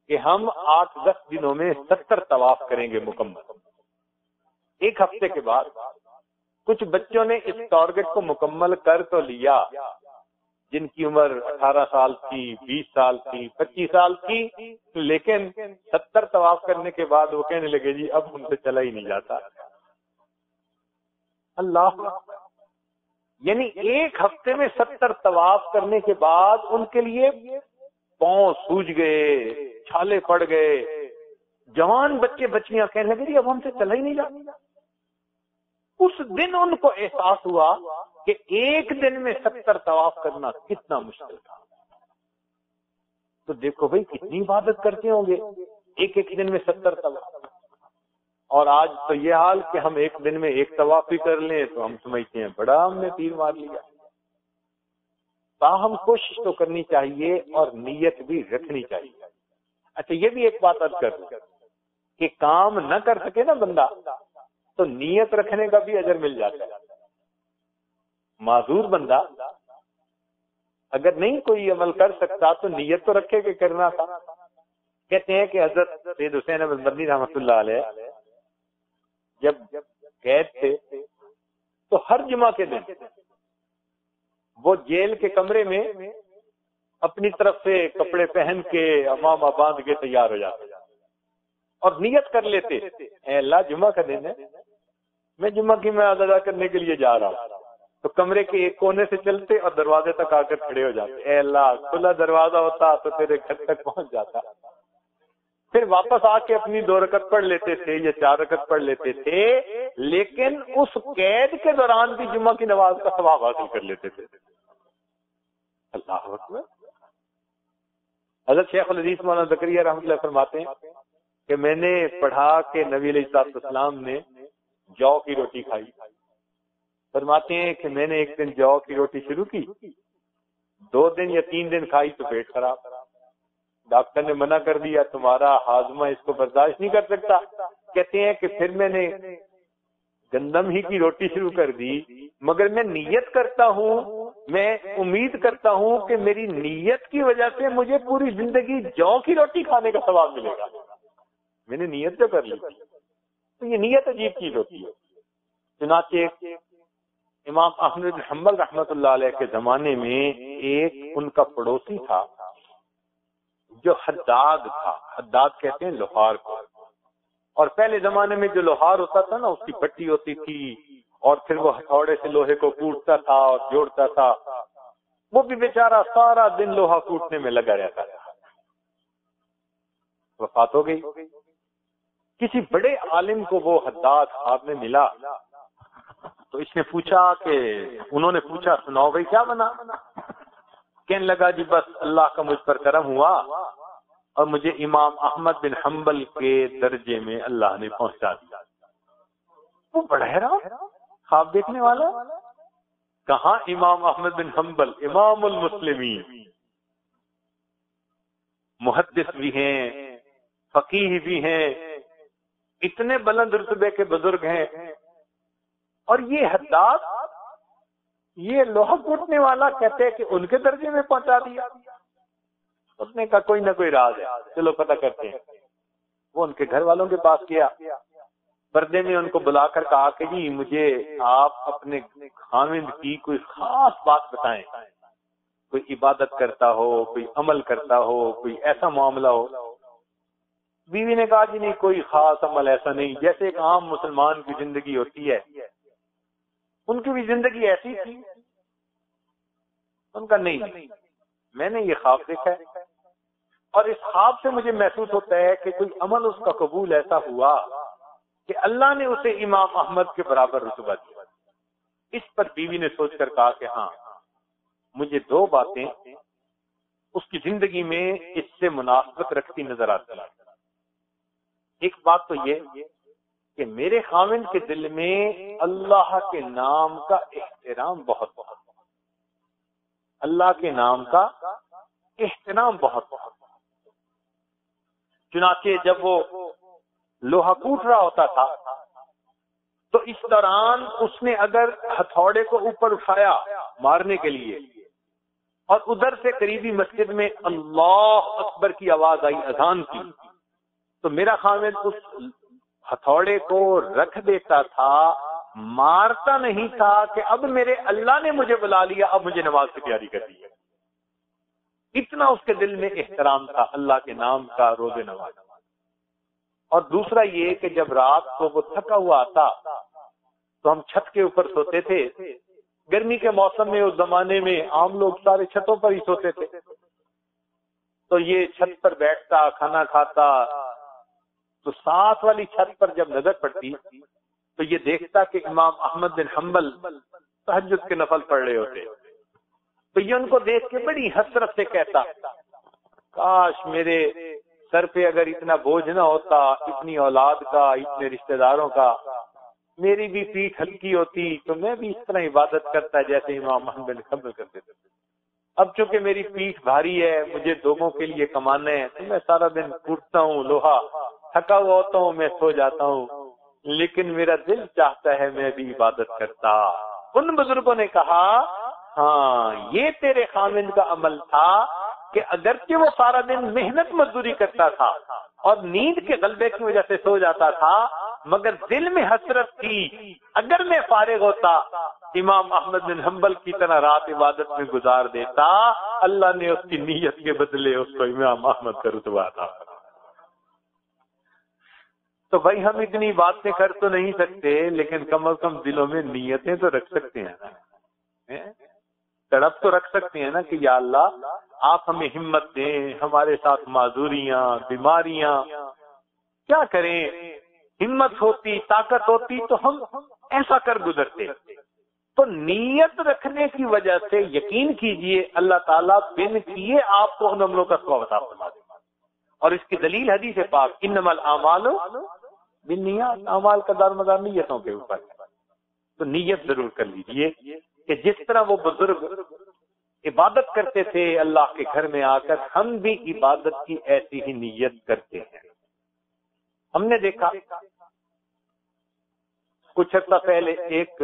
کہ ہم 8-10 دنوں میں 70 طواف کریں گے مکمل. ایک ہفتے کے بعد کچھ بچوں نے اس ٹارگٹ کو مکمل کر تو لیا جن کی عمر 18 سال تھی، 20 سال تھی، 25 سال تھی، لیکن 70 طواف کرنے کے بعد وہ کہنے لگے جی اب ان سے چلا ہی نہیں جاتا. اللہ، یعنی ایک ہفتے میں 70 طواف کرنے کے بعد ان کے لیے پاؤں سوج گئے، چھالے پڑ گئے. جوان بچے بچیاں کہنے لگے جی اب ہم سے چلا ہی نہیں جاتا. اس دن ان کو احساس ہوا کہ ایک دن میں 70 طواف کرنا کتنا مشکل تھا. تو دیکھو بھائی کتنی عبادت کرتے ہوں گے ایک دن میں 70 طواف. اور آج تو یہ حال کہ ہم ایک دن میں ایک طواف بھی کر لیں تو ہم سمجھتے ہیں بڑا ہم نے تیر مار لیا. تاہم کوشش تو کرنی چاہیے اور نیت بھی رکھنی چاہیے. اچھا یہ بھی ایک بات عرض کر دوں کہ کام نہ کر سکے نا بندہ تو نیت رکھنے کا بھی اجر مل جاتا ہے. معذور بندہ اگر نہیں کوئی عمل کر سکتا تو نیت تو رکھے کہ کرنا تھا. کہتے ہیں کہ حضرت سید حسین احمد مدنی رحمۃ اللہ علیہ جب قید تھے تو ہر جمعہ کے دن وہ جیل کے کمرے میں اپنی طرف سے کپڑے پہن کے امامہ باندھ کے تیار ہو جاتے اور نیت کر لیتے اے اللہ جمعہ کا دن ہے میں جمعہ کی میں ادا کرنے کے لیے جا رہا ہوں. تو کمرے کے ایک کونے سے چلتے اور دروازے تک آ کر کھڑے ہو جاتے. اے اللہ کھلا دروازہ ہوتا تو تیرے گھر تک پہنچ جاتا. پھر واپس آ کے اپنی 2 رکعت پڑھ لیتے تھے یا 4 رکعت پڑھ لیتے تھے لیکن اس قید کے دوران بھی جمعہ کی نماز کا ثواب حاصل کر لیتے تھے. اللہ اکبر. حضرت شیخ الحدیث مولانا زکریا رحمۃ اللہ فرماتے ہیں کہ میں نے پڑھا کہ نبی علیہ السلام نے جو کی روٹی کھائی. فرماتے ہیں کہ میں نے ایک دن جو کی روٹی شروع کی 2 دن یا 3 دن کھائی تو پیٹ خراب. ڈاکٹر نے منع کر دیا تمہارا ہاضمہ اس کو برداشت نہیں کر سکتا. کہتے ہیں کہ پھر میں نے گندم ہی کی روٹی شروع کر دی مگر میں نیت کرتا ہوں میں امید کرتا ہوں کہ میری نیت کی وجہ سے مجھے پوری زندگی جو کی روٹی کھانے کا ثواب ملے گا. میں نے نیت جو کر لی تو یہ نیت عجیب چیز ہوتی ہے. چنانچہ امام احمد بن حنبل رحمۃ اللہ علیہ کے زمانے میں ایک ان کا پڑوسی تھا جو حداد تھا. حداد کہتے ہیں لوہار کو. اور پہلے زمانے میں جو لوہار ہوتا تھا نا اس کی پٹی ہوتی تھی اور پھر وہ ہتھوڑے سے لوہے کو کوٹتا تھا اور جوڑتا تھا. وہ بھی بیچارہ سارا دن لوہا کوٹنے میں لگا رہتا تھا. وفات ہو گئی. کسی بڑے عالم کو وہ حداد خواب میں ملا تو اس نے پوچھا کہ انہوں نے پوچھا سناؤ بھائی کیا بنا. کہنے لگا جی بس اللہ کا مجھ پر کرم ہوا اور مجھے امام احمد بن حنبل کے درجے میں اللہ نے پہنچا دیا. وہ بڑا حیران خواب دیکھنے والا. کہاں امام احمد بن حنبل امام المسلمین محدث بھی ہیں فقیہ بھی ہیں اتنے بلند رتبے کے بزرگ ہیں اور یہ حداد یہ لوہا کوٹنے والا کہتے ہیں کہ ان کے درجے میں پہنچا دیا. اس نے کہا کوئی نہ کوئی راز ہے چلو پتہ کرتے ہیں. وہ ان کے گھر والوں کے پاس گیا پردے میں ان کو بلا کر کہا کہ جی مجھے آپ اپنے خاوند کی کوئی خاص بات بتائیں. کوئی عبادت کرتا ہو کوئی عمل کرتا ہو کوئی ایسا معاملہ ہو. بیوی نے کہا جی نہیں کوئی خاص عمل ایسا نہیں جیسے ایک عام مسلمان کی زندگی ہوتی ہے ان کی بھی زندگی ایسی تھی. ان کا نہیں میں نے یہ خواب دیکھا ہے اور اس خواب سے مجھے محسوس ہوتا ہے کہ کوئی عمل اس کا قبول ایسا ہوا کہ اللہ نے اسے امام احمد کے برابر رتبہ دیا. اس پر بیوی نے سوچ کر کہا کہ ہاں مجھے 2 باتیں اس کی زندگی میں اس سے مناسبت رکھتی نظر آتی ہیں. ایک بات تو یہ کہ میرے خاوند کے دل میں اللہ کے نام کا احترام بہت اللہ کے نام کا احترام بہت چنانچہ جب وہ لوہا کوٹ رہا ہوتا تھا تو اس دوران اس نے اگر ہتھوڑے کو اوپر اٹھایا مارنے کے لیے اور ادھر سے قریبی مسجد میں اللہ اکبر کی آواز آئی اذان کی تو میرا خاوند اس ہتھوڑے کو رکھ دیتا تھا مارتا نہیں تھا کہ اب میرے اللہ نے مجھے بلا لیا اب مجھے نماز کی تیاری کرنی ہے. اتنا اس کے دل میں احترام تھا اللہ کے نام کا روز نماز. اور دوسرا یہ کہ جب رات کو وہ تھکا ہوا آتا تو ہم چھت کے اوپر سوتے تھے. گرمی کے موسم میں اس زمانے میں عام لوگ سارے چھتوں پر ہی سوتے تھے تو یہ چھت پر بیٹھتا کھانا کھاتا تو ساتھ والی چھت پر جب نظر پڑتی تو یہ دیکھتا کہ امام احمد بن حنبل تہجد کے نفل پڑھ رہے ہوتے تو یہ ان کو دیکھ کے بڑی حسرت سے کہتا کاش میرے سر پہ اگر اتنا بوجھ نہ ہوتا، اتنی اولاد کا، اتنے رشتہ داروں کا، میری بھی پیٹھ ہلکی ہوتی تو میں بھی اس طرح عبادت کرتا جیسے امام احمد بن حنبل کرتے تھے۔ اب چونکہ میری پیٹھ بھاری ہے، مجھے لوگوں کے لیے کمانا ہے، تو میں سارا دن ٹوٹتا ہوں لوہا، تھکا ہوا ہوتا ہوں، میں سو جاتا ہوں، لیکن میرا دل چاہتا ہے میں بھی عبادت کرتا۔ ان بزرگوں نے کہا ہاں یہ تیرے خامند کا عمل تھا کہ اگرچہ وہ سارا دن محنت مزدوری کرتا تھا اور نیند کے غلبے کی وجہ سے سو جاتا تھا، مگر دل میں حسرت تھی اگر میں فارغ ہوتا امام احمد بن حنبل کی طرح رات عبادت میں گزار دیتا، اللہ نے اس کی نیت کے بدلے اس کو امام احمد کا رتبہ عطا فرمایا۔ تو بھائی ہم اتنی باتیں کر تو نہیں سکتے، لیکن کم از کم دلوں میں نیتیں تو رکھ سکتے ہیں نا، تڑپ تو رکھ سکتے ہیں نا کہ یا اللہ آپ ہمیں ہمت دیں، ہمارے ساتھ معذوریاں، بیماریاں، کیا کریں، ہمت ہوتی، طاقت ہوتی تو ہم ایسا کر گزرتے۔ تو نیت رکھنے کی وجہ سے یقین کیجئے اللہ تعالیٰ بن کیے آپ کو ان عملوں کا ثواب عطا فرما دے گا۔ اور اس کی دلیل حدیث پاک انما الاعمال بالنیات، اعمال کا دار مدار نیتوں کے اوپر ہے۔ تو نیت ضرور کر لیجئے کہ جس طرح وہ بزرگ عبادت کرتے تھے اللہ کے گھر میں آ کر، ہم بھی عبادت کی ایسی ہی نیت کرتے ہیں۔ ہم نے دیکھا کچھ عرصہ پہلے ایک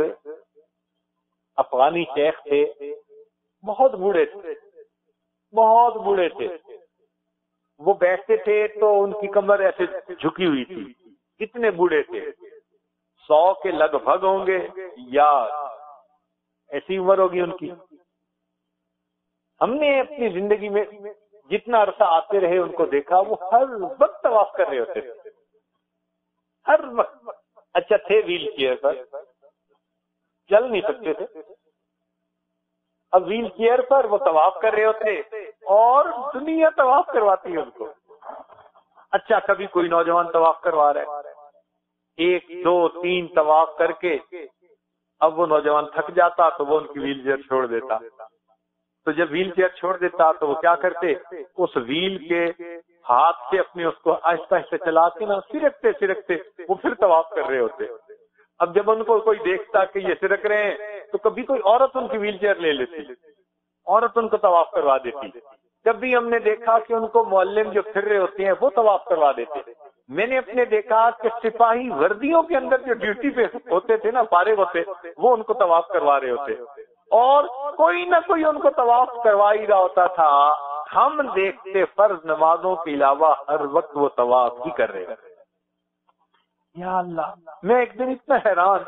افغانی شیخ تھے، بہت بوڑھے تھے، بہت بوڑھے تھے، وہ بیٹھتے تھے تو ان کی کمر ایسے جھکی ہوئی تھی، اتنے بوڑھے تھے، 100 کے لگ بھگ ہوں گے یا ایسی عمر ہوگی ان کی۔ ہم نے اپنی زندگی میں جتنا عرصہ آتے رہے ان کو دیکھا، وہ ہر وقت طواف کر رہے ہوتے تھے، ہر وقت۔ اچھا تھے ویل چیئر پر، چل نہیں سکتے تھے، اب ویل چیئر پر وہ طواف کر رہے ہوتے اور دنیا طواف کرواتی ہے ان کو۔ اچھا کبھی کوئی نوجوان طواف کروا رہا ہے، 1 2 3 طواف کر کے اب وہ نوجوان تھک جاتا تو وہ ان کی ویل چیئر چھوڑ دیتا۔ تو جب ویل چیئر چھوڑ دیتا تو وہ کیا کرتے، اس ویل کے ہاتھ سے اپنے اس کو آہستہ آہستہ چلا کے نا سرکتے سرکتے وہ پھر طواف کر رہے ہوتے۔ اب جب ان کو کوئی دیکھتا کہ یہ سرک رہے ہیں تو کبھی کوئی عورت ان کی ویل چیئر لے لیتی، عورت ان کو طواف کروا دیتی۔ کبھی ہم نے دیکھا کہ ان کو معلم جو پھر رہے ہوتے ہیں وہ طواف کروا دیتے۔ میں نے اپنے دیکھا کہ سپاہی وردیوں کے اندر جو ڈیوٹی پہ ہوتے تھے نا، فارغ ہوتے، وہ ان کو طواف کروا رہے ہوتے، اور کوئی نہ کوئی ان کو طواف کروا ہی رہا ہوتا تھا۔ ہم دیکھتے فرض نمازوں کے علاوہ ہر وقت وہ طواف ہی کر رہے ہوتے۔ یا اللہ، میں ایک دن اتنا حیران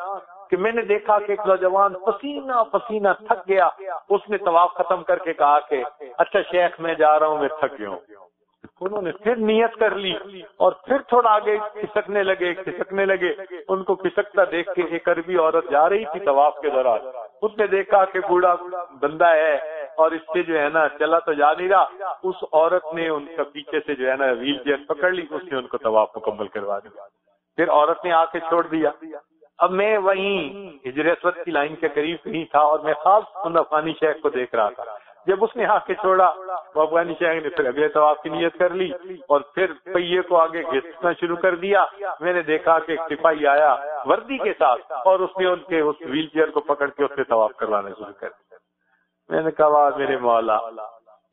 کہ میں نے دیکھا کہ ایک نوجوان پسینہ پسینہ تھک گیا، اس نے طواف ختم کر کے کہا کہ اچھا شیخ میں جا رہا ہوں، میں تھک گیا ہوں۔ انہوں نے پھر نیت کر لی اور پھر تھوڑا آگے کھسکنے لگے۔ ان کو کھسکتا دیکھ کے ایک عربی عورت جا رہی تھی طواف کے دوران، اس نے دیکھا کہ بوڑھا بندہ ہے اور اس سے جو ہے نا چلا تو جا نہیں رہا، اس عورت نے ان کا پیچھے سے جو ہے نا ویل چیئر پکڑ لی، اس نے ان کو طواف مکمل کروا دیا۔ پھر عورت نے آ کے چھوڑ دیا۔ اب میں وہیں ہجر اسود کی لائن کے قریب ہی تھا اور میں خاص ان افغانی شیخ کو دیکھ رہا تھا۔ جب اس نے آ کے چھوڑا، وہ افغانی شیخ نے پھر اگلے طواف کی نیت کر لی اور پھر پہیے کو آگے گھسنا شروع کر دیا۔ میں نے دیکھا کہ ایک سپاہی آیا وردی کے ساتھ اور اس نے ان کے اس ویل چیئر کو پکڑ کے اس سے طواف کروانا شروع کر دیا۔ میں نے کہا میرے مولا،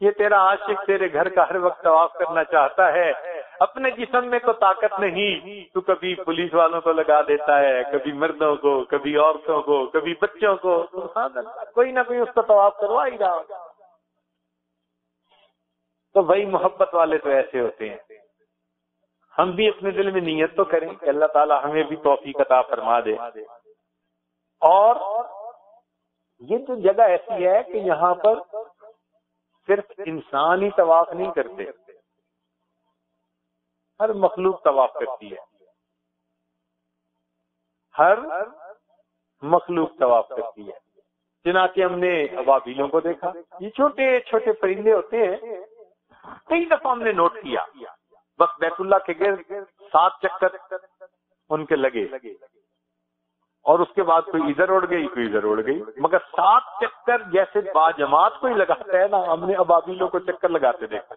یہ تیرا عاشق تیرے گھر کا ہر وقت طواف کرنا چاہتا ہے، اپنے جسم میں تو طاقت نہیں، تو کبھی پولیس والوں کو لگا دیتا ہے، کبھی مردوں کو، کبھی عورتوں کو، کبھی بچوں کو، کوئی نہ کوئی اس کو طواف کروا ہی رہا۔ تو وہی محبت والے تو ایسے ہوتے ہیں۔ ہم بھی اپنے دل میں نیت تو کریں کہ اللہ تعالی ہمیں بھی توفیق عطا فرما دے۔ اور یہ تو جگہ ایسی ہے کہ یہاں پر صرف انسان ہی طواف نہیں کرتے، ہر مخلوق طواف کرتی ہے، ہر مخلوق طواف کرتی ہے۔ چنانچہ ہم نے ابابیلوں کو دیکھا، یہ چھوٹے چھوٹے پرندے ہوتے ہیں، کئی دفعہ ہم نے نوٹ کیا، بس بیت اللہ کے گرد 7 چکر ان کے لگے اور اس کے بعد کوئی ادھر اڑ گئی کوئی ادھر اڑ گئی، مگر 7 چکر جیسے باجماعت کوئی لگاتا ہے نا، ہم نے ابابیلوں کو چکر لگاتے دیکھا۔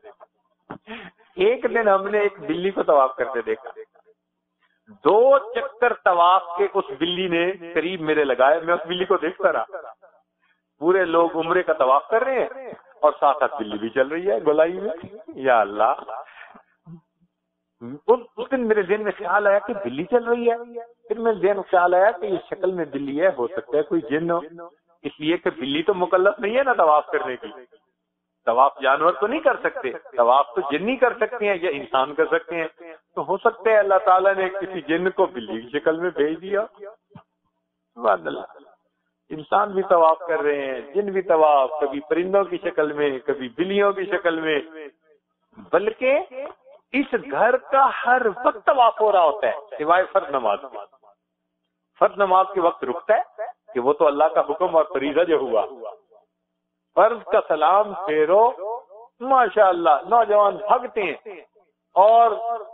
ایک دن ہم نے ایک بلی کو طواف کرتے دیکھا، 2 چکر طواف کے اس بلی نے قریب میرے لگائے، میں اس بلی کو دیکھتا رہا۔ پورے لوگ عمرے کا طواف کر رہے ہیں اور ساتھ ساتھ بلی بھی چل رہی ہے گولائی میں۔ یا اللہ، اس دن میرے ذہن میں خیال آیا کہ بلی چل رہی ہے، پھر میرے ذہن میں خیال آیا کہ یہ شکل میں بلی ہے، ہو سکتا ہے کوئی جن ہو، اس لیے کہ بلی تو مکلف نہیں ہے نا طواف کرنے کی، طواف جانور تو نہیں کر سکتے، طواف تو جن نہیں کر سکتے ہیں یا انسان کر سکتے ہیں، تو ہو سکتا ہے اللہ تعالیٰ نے کسی جن کو بلی کی شکل میں بھیج دیا۔ سبحان اللہ، انسان بھی طواف کر رہے ہیں، جن بھی طواف، کبھی پرندوں کی شکل میں، کبھی بلیوں کی شکل میں، بلکہ اس گھر کا ہر وقت طواف ہو رہا ہوتا ہے سوائے فرض نماز۔ فرض نماز کے وقت رکتا ہے کہ وہ تو اللہ کا حکم اور فریضہ جو ہوا، فرض کا سلام پھیرو، ماشاء اللہ نوجوان بھگتے ہیں اور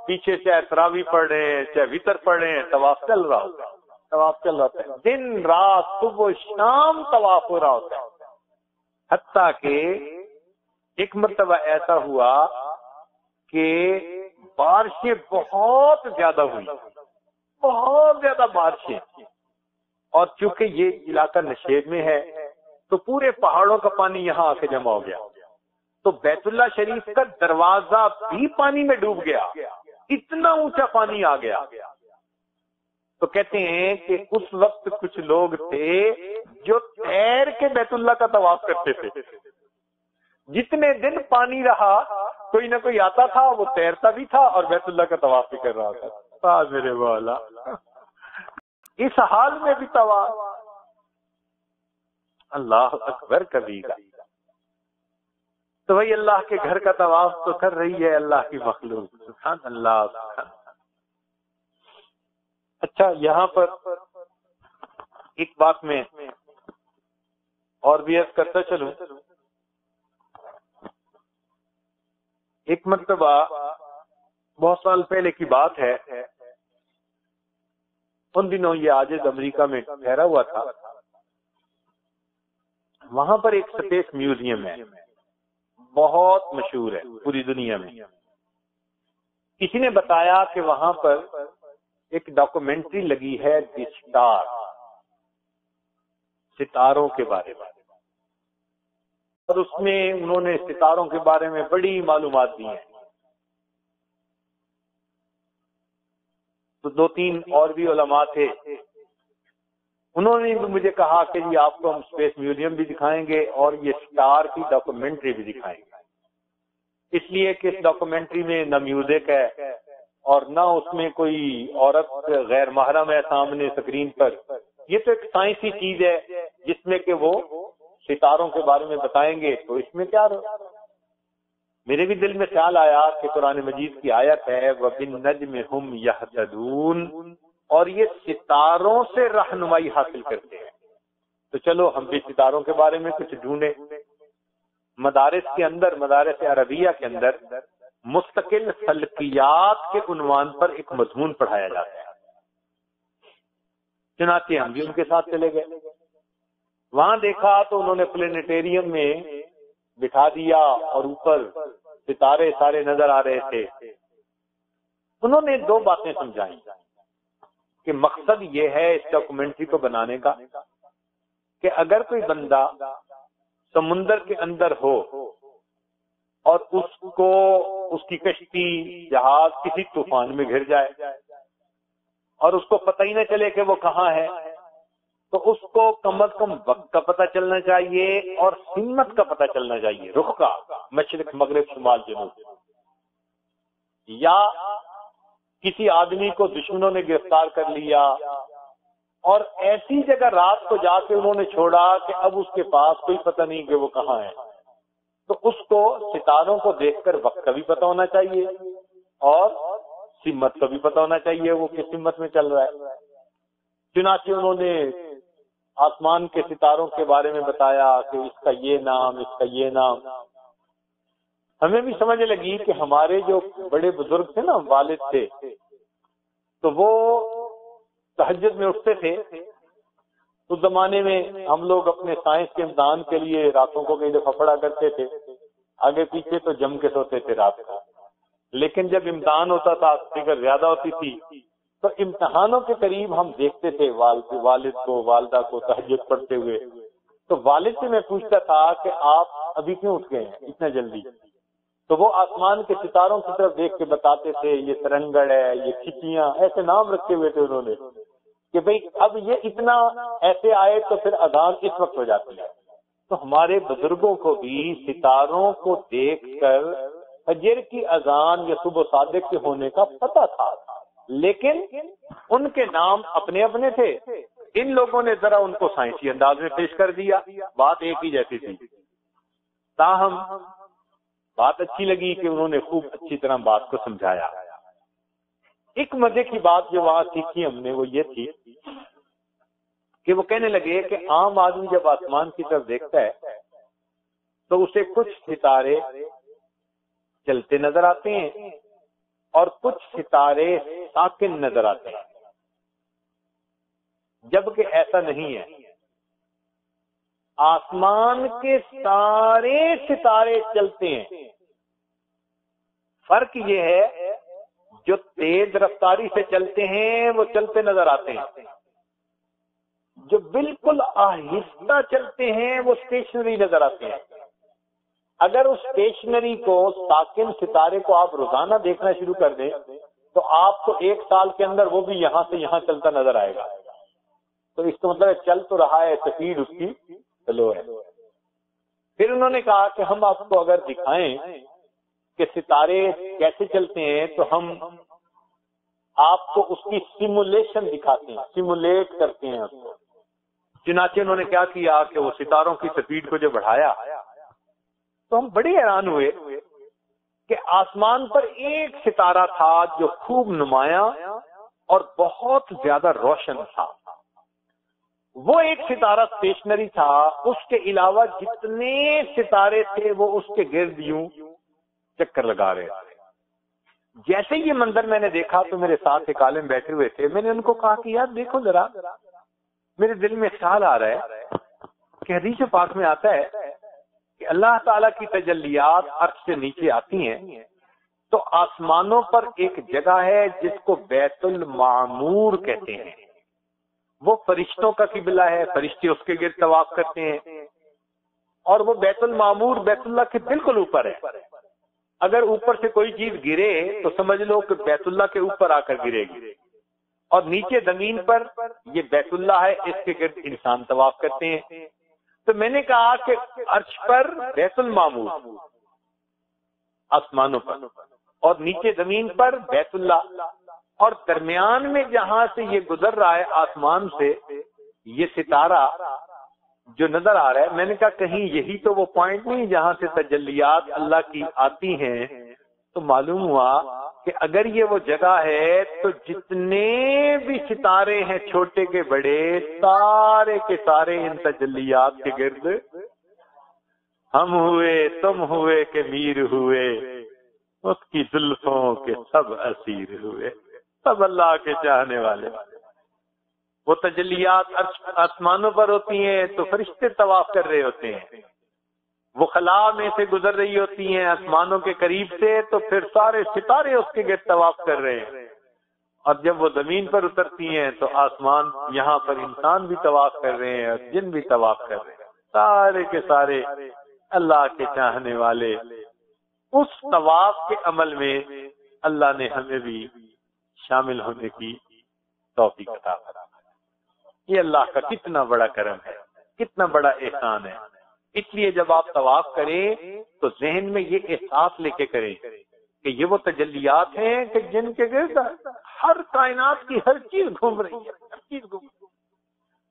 پیچھے چاہے تراویح پڑھ رہے ہیں چاہے وتر پڑھ رہے ہیں، طواف چل رہا ہوتا ہے، طواف چل رہا ہوتا ہے، دن رات صبح شام طواف ہو رہا ہوتا ہے۔ حتیٰ کہ ایک مرتبہ ایسا ہوا کہ بارشیں بہت زیادہ ہوئی، بہت زیادہ بارشیں، اور چونکہ یہ علاقہ نشیب میں ہے تو پورے پہاڑوں کا پانی یہاں آ کے جمع ہو گیا، تو بیت اللہ شریف کا دروازہ بھی پانی میں ڈوب گیا، اتنا اونچا پانی آ گیا۔ تو کہتے ہیں کہ اس وقت کچھ لوگ تھے جو تیر کے بیت اللہ کا طواف کرتے تھے، جتنے دن پانی رہا کوئی نہ کوئی آتا تھا، وہ تیرتا بھی تھا اور بیت اللہ کا طواف بھی کر رہا تھا۔ میرے مولا، اس حال میں بھی طواف، اللہ اکبر کبیرہ۔ تو وہی اللہ کے گھر کا طواف تو کر رہی ہے اللہ کی مخلوق، سبحان اللہ سبحان۔ اچھا، یہاں پر ایک بات میں اور بھی عرض کرتا چلوں، ایک مرتبہ بہت سال پہلے کی بات ہے، ان دنوں یہ عاجز امریکہ میں ٹھہرا ہوا تھا، وہاں پر ایک سپیس میوزیم ہے، بہت مشہور ہے پوری دنیا میں۔ کسی نے بتایا کہ وہاں پر ایک ڈاکومنٹری لگی ہے دی اسٹار، ستاروں کے بارے میں، اور اس میں انہوں نے ستاروں کے بارے میں بڑی معلومات دی ہیں۔ تو 2-3 اور بھی علماء تھے، انہوں نے بھی مجھے کہا کہ جی آپ کو ہم اسپیس میوزیم بھی دکھائیں گے اور یہ اسٹار کی ڈاکومنٹری بھی دکھائیں گے، اس لیے کہ اس ڈاکومنٹری میں نہ میوزک ہے اور نہ اس میں کوئی عورت غیر محرم ہے سامنے اسکرین پر، یہ تو ایک سائنسی چیز ہے جس میں کہ وہ ستاروں کے بارے میں بتائیں گے، تو اس میں کیا رہا؟ میرے بھی دل میں خیال آیا کہ قرآن مجید کی آیت ہے وَبِالنَّجْمِ هُمْ يَهْتَدُونَ، اور یہ ستاروں سے رہنمائی حاصل کرتے ہیں، تو چلو ہم بھی ستاروں کے بارے میں کچھ ڈھونڈیں۔ مدارس کے اندر، مدارس عربیہ کے اندر مستقل فلکیات کے عنوان پر ایک مضمون پڑھایا جاتا ہے، چنانچہ ہم بھی ان کے ساتھ چلے گئے، وہاں دیکھا تو انہوں نے پلینیٹیریم میں بٹھا دیا اور اوپر ستارے سارے نظر آ رہے تھے۔ انہوں نے 2 باتیں سمجھائیں کہ مقصد یہ ہے اس ڈاکومنٹری کو بنانے کا کہ اگر کوئی بندہ سمندر کے اندر ہو اور اس کو اس کی کشتی جہاز کسی طوفان میں گھر جائے اور اس کو پتہ ہی نہ چلے کہ وہ کہاں ہے، تو اس کو کم از کم وقت کا پتہ چلنا چاہیے اور سمت کا پتہ چلنا چاہیے، رخ کا، مشرق مغرب شمال جنوب۔ یا کسی آدمی کو دشمنوں نے گرفتار کر لیا اور ایسی جگہ رات کو جا کے انہوں نے چھوڑا کہ اب اس کے پاس کوئی پتہ نہیں کہ وہ کہاں ہے، تو اس کو ستاروں کو دیکھ کر وقت کا بھی پتہ ہونا چاہیے اور سمت کا بھی پتہ ہونا چاہیے وہ کس سمت میں چل رہا ہے۔ چنانچہ انہوں نے آسمان کے ستاروں کے بارے میں بتایا کہ اس کا یہ نام، اس کا یہ نام۔ ہمیں بھی سمجھ لگی کہ ہمارے جو بڑے بزرگ تھے نا، والد تھے، تو وہ تہجد میں اٹھتے تھے۔ اس زمانے میں ہم لوگ اپنے سائنس کے امتحان کے لیے راتوں کو کئی دفعہ پڑھا کرتے تھے، آگے پیچھے تو جم کے سوتے تھے رات کو۔ لیکن جب امتحان ہوتا تھا فکر زیادہ ہوتی تھی، تو امتحانوں کے قریب ہم دیکھتے تھے والد کو والدہ کو تہجد پڑھتے ہوئے، تو والد سے میں پوچھتا تھا کہ آپ ابھی کیوں اٹھ گئے ہیں اتنا جلدی؟ تو وہ آسمان کے ستاروں کی طرف دیکھ کے بتاتے تھے یہ ترنگڑ ہے، یہ کھچیاں، ایسے نام رکھے ہوئے تھے انہوں نے کہ بھئی اب یہ اتنا ایسے آئے تو پھر اذان اس وقت ہو جاتی ہے۔ تو ہمارے بزرگوں کو بھی ستاروں کو دیکھ کر فجر کی اذان یا صبح صادق کے ہونے کا پتہ تھا، لیکن ان کے نام اپنے اپنے تھے۔ ان لوگوں نے ذرا ان کو سائنسی انداز میں پیش کر دیا، بات ایک ہی جیسی تھی، تاہم بات اچھی لگی کہ انہوں نے خوب اچھی طرح بات کو سمجھایا۔ ایک مزے کی بات جو وہاں سیکھی ہم نے وہ یہ تھی کہ وہ کہنے لگے کہ عام آدمی جب آسمان کی طرف دیکھتا ہے تو اسے کچھ ستارے چلتے نظر آتے ہیں اور کچھ ستارے ساکن نظر آتے ہیں، جبکہ ایسا نہیں ہے۔ آسمان کے سارے ستارے چلتے ہیں، فرق یہ ہے جو تیز رفتاری سے چلتے ہیں وہ چلتے نظر آتے ہیں، جو بالکل آہستہ چلتے ہیں وہ اسٹیشنری نظر آتے ہیں۔ اگر اس اسٹیشنری کو ساکن ستارے کو آپ روزانہ دیکھنا شروع کر دیں تو آپ کو 1 سال کے اندر وہ بھی یہاں سے یہاں چلتا نظر آئے گا۔ تو اس کا مطلب چل تو رہا ہے، سپیڈ اس کی سلو ہے۔ پھر انہوں نے کہا کہ ہم آپ کو اگر دکھائیں کہ ستارے کیسے چلتے ہیں تو ہم آپ کو اس کی سیمولیشن دکھاتے ہیں، سیمولیٹ کرتے ہیں اس کو۔ چنانچہ انہوں نے کیا کیا کہ وہ ستاروں کی سپیڈ کو جو بڑھایا تو ہم بڑے حیران ہوئے کہ آسمان پر ایک ستارہ تھا جو خوب نمایاں اور بہت زیادہ روشن تھا۔ وہ ایک ستارہ اسٹیشنری تھا، اس کے علاوہ جتنے ستارے تھے وہ اس کے گرد یوں چکر لگا رہے تھے۔ جیسے یہ منظر میں نے دیکھا تو میرے ساتھ ایک عالم بیٹھے ہوئے تھے، میں نے ان کو کہا کہ یار دیکھو ذرا، میرے دل میں خیال آ رہا ہے کہ حدیث پاک میں آتا ہے کہ اللہ تعالیٰ کی تجلیات عرش سے نیچے آتی ہیں تو آسمانوں پر ایک جگہ ہے جس کو بیت المعمور کہتے ہیں، وہ فرشتوں کا قبلہ ہے، فرشتے اس کے گرد طواف کرتے ہیں، اور وہ بیت المعمور بیت اللہ کے بالکل اوپر ہے۔ اگر اوپر سے کوئی چیز گرے تو سمجھ لو کہ بیت اللہ کے اوپر آ کر گرے گی، اور نیچے زمین پر یہ بیت اللہ ہے، اس کے گرد انسان طواف کرتے ہیں۔ تو میں نے کہا کہ عرش پر بیت المعمور آسمانوں پر، اور نیچے زمین پر بیت اللہ، اور درمیان میں جہاں سے یہ گزر رہا ہے آسمان سے یہ ستارہ جو نظر آ رہا ہے، میں نے کہا کہیں یہی تو وہ پوائنٹ نہیں جہاں سے تجلیات اللہ کی آتی ہیں؟ تو معلوم ہوا کہ اگر یہ وہ جگہ ہے تو جتنے بھی ستارے ہیں چھوٹے کے بڑے سارے کے سارے ان تجلیات کے گرد ہم ہوئے تم ہوئے کہ میر ہوئے، اس کی زلفوں کے سب اسیر ہوئے، سب اللہ کے چاہنے والے۔ وہ تجلیات آسمانوں پر ہوتی ہیں تو فرشتے طواف کر رہے ہوتے ہیں، وہ خلا میں سے گزر رہی ہوتی ہیں آسمانوں کے قریب سے تو پھر سارے ستارے اس کے گرد طواف کر رہے ہیں، اور جب وہ زمین پر اترتی ہیں تو آسمان یہاں پر انسان بھی طواف کر رہے ہیں اور جن بھی طواف کر رہے ہیں، سارے کے سارے اللہ کے چاہنے والے۔ اس طواف کے عمل میں اللہ نے ہمیں بھی شامل ہونے کی توفیق عطا فرمائی۔ یہ اللہ کا کتنا بڑا کرم ہے، کتنا بڑا احسان ہے۔ اس لیے جب آپ طواف کریں تو ذہن میں یہ احساس لے کے کریں کہ یہ وہ تجلیات ہیں کہ جن کے گرد ہر کائنات کی ہر چیز گھوم رہی ہے، ہر چیز گھوم رہی ہے۔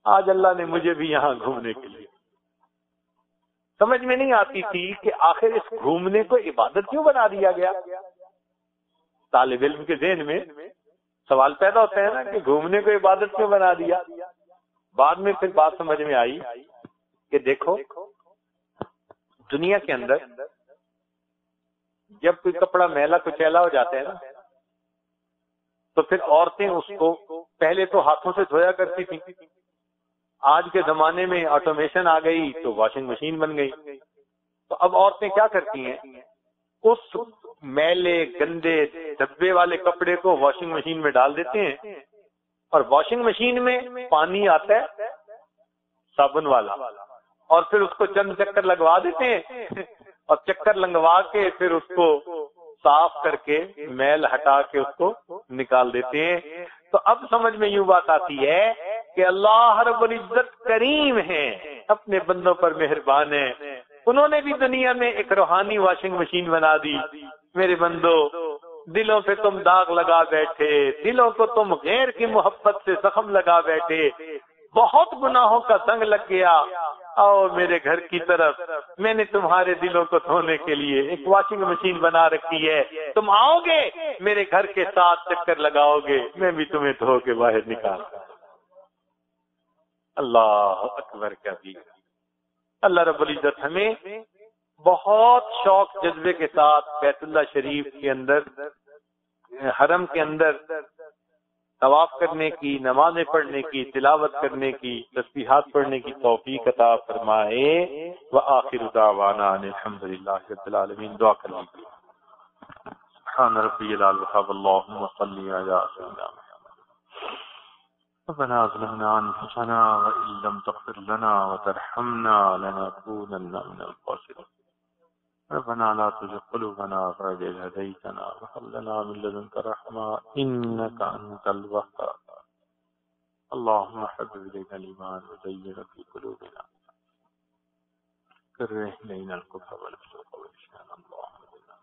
آج اللہ نے مجھے بھی یہاں گھومنے کے لیے، سمجھ میں نہیں آتی تھی کہ آخر اس گھومنے کو عبادت کیوں بنا دیا گیا۔ طالب علم کے ذہن میں سوال پیدا ہوتا ہے نا کہ گھومنے کو عبادت کیوں بنا دیا۔ بعد میں پھر بات سمجھ میں آئی کہ دیکھو دنیا کے اندر جب کوئی کپڑا میلا کچیلا ہو جاتا ہے نا تو پھر عورتیں اس کو پہلے تو ہاتھوں سے دھویا کرتی تھیں، آج کے زمانے میں آٹومیشن آ گئی تو واشنگ مشین بن گئی، تو اب عورتیں کیا کرتی ہیں، اس میلے گندے دھبے والے کپڑے کو واشنگ مشین میں ڈال دیتے ہیں، اور واشنگ مشین میں پانی آتا ہے صابن والا، اور پھر اس کو چند چکر لگوا دیتے ہیں، اور چکر لگوا کے پھر اس کو صاف کر کے میل ہٹا کے اس کو نکال دیتے ہیں۔ تو اب سمجھ میں یوں بات آتی ہے کہ اللہ رب العزت کریم ہے، اپنے بندوں پر مہربان ہے۔ انہوں نے بھی دنیا میں ایک روحانی واشنگ مشین بنا دی۔ میرے بندو، دلوں پہ تم داغ لگا بیٹھے، دلوں کو تم غیر کی محبت سے زخم لگا بیٹھے، بہت گناہوں کا سنگ لگ گیا، آؤ میرے گھر کی طرف، میں نے تمہارے دلوں کو دھونے کے لیے ایک واشنگ مشین بنا رکھی ہے، تم آؤ گے میرے گھر کے ساتھ چکر لگاؤ گے، میں بھی تمہیں دھو کے باہر نکال۔ اللہ اکبر کبیر۔ اللہ رب العزت ہمیں بہت شوق جذبے کے ساتھ بیت اللہ شریف کے اندر، حرم کے اندر طواف کرنے کی، نمازیں پڑھنے کی، تلاوت کرنے کی، تسبیحات پڑھنے کی توفیق عطا فرمائے۔ وآخر دعوانا ان الحمد للہ رب العالمین۔ دعا کر لیجیے۔ سبحان ربی العلی العظیم، اللہم صلی علی سیدنا محمد۔ ربنا ظلمنا انفسنا وان لم تغفر لنا وترحمنا لنكونن من الخاسرين۔ ربنا لا تزغ قلوبنا بعد إذ هديتنا وهب لنا من لدنك رحمة إنك أنت الوهاب۔ اللهم حبب إلينا الإيمان وزينه في قلوبنا، كره إلينا الكفر والفسوق والعصيان، اللهم اهدنا۔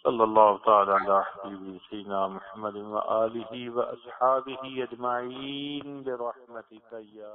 صلى الله تعالى على حبيبه سيدنا محمد وآله وأصحابه أجمعين برحمتك يا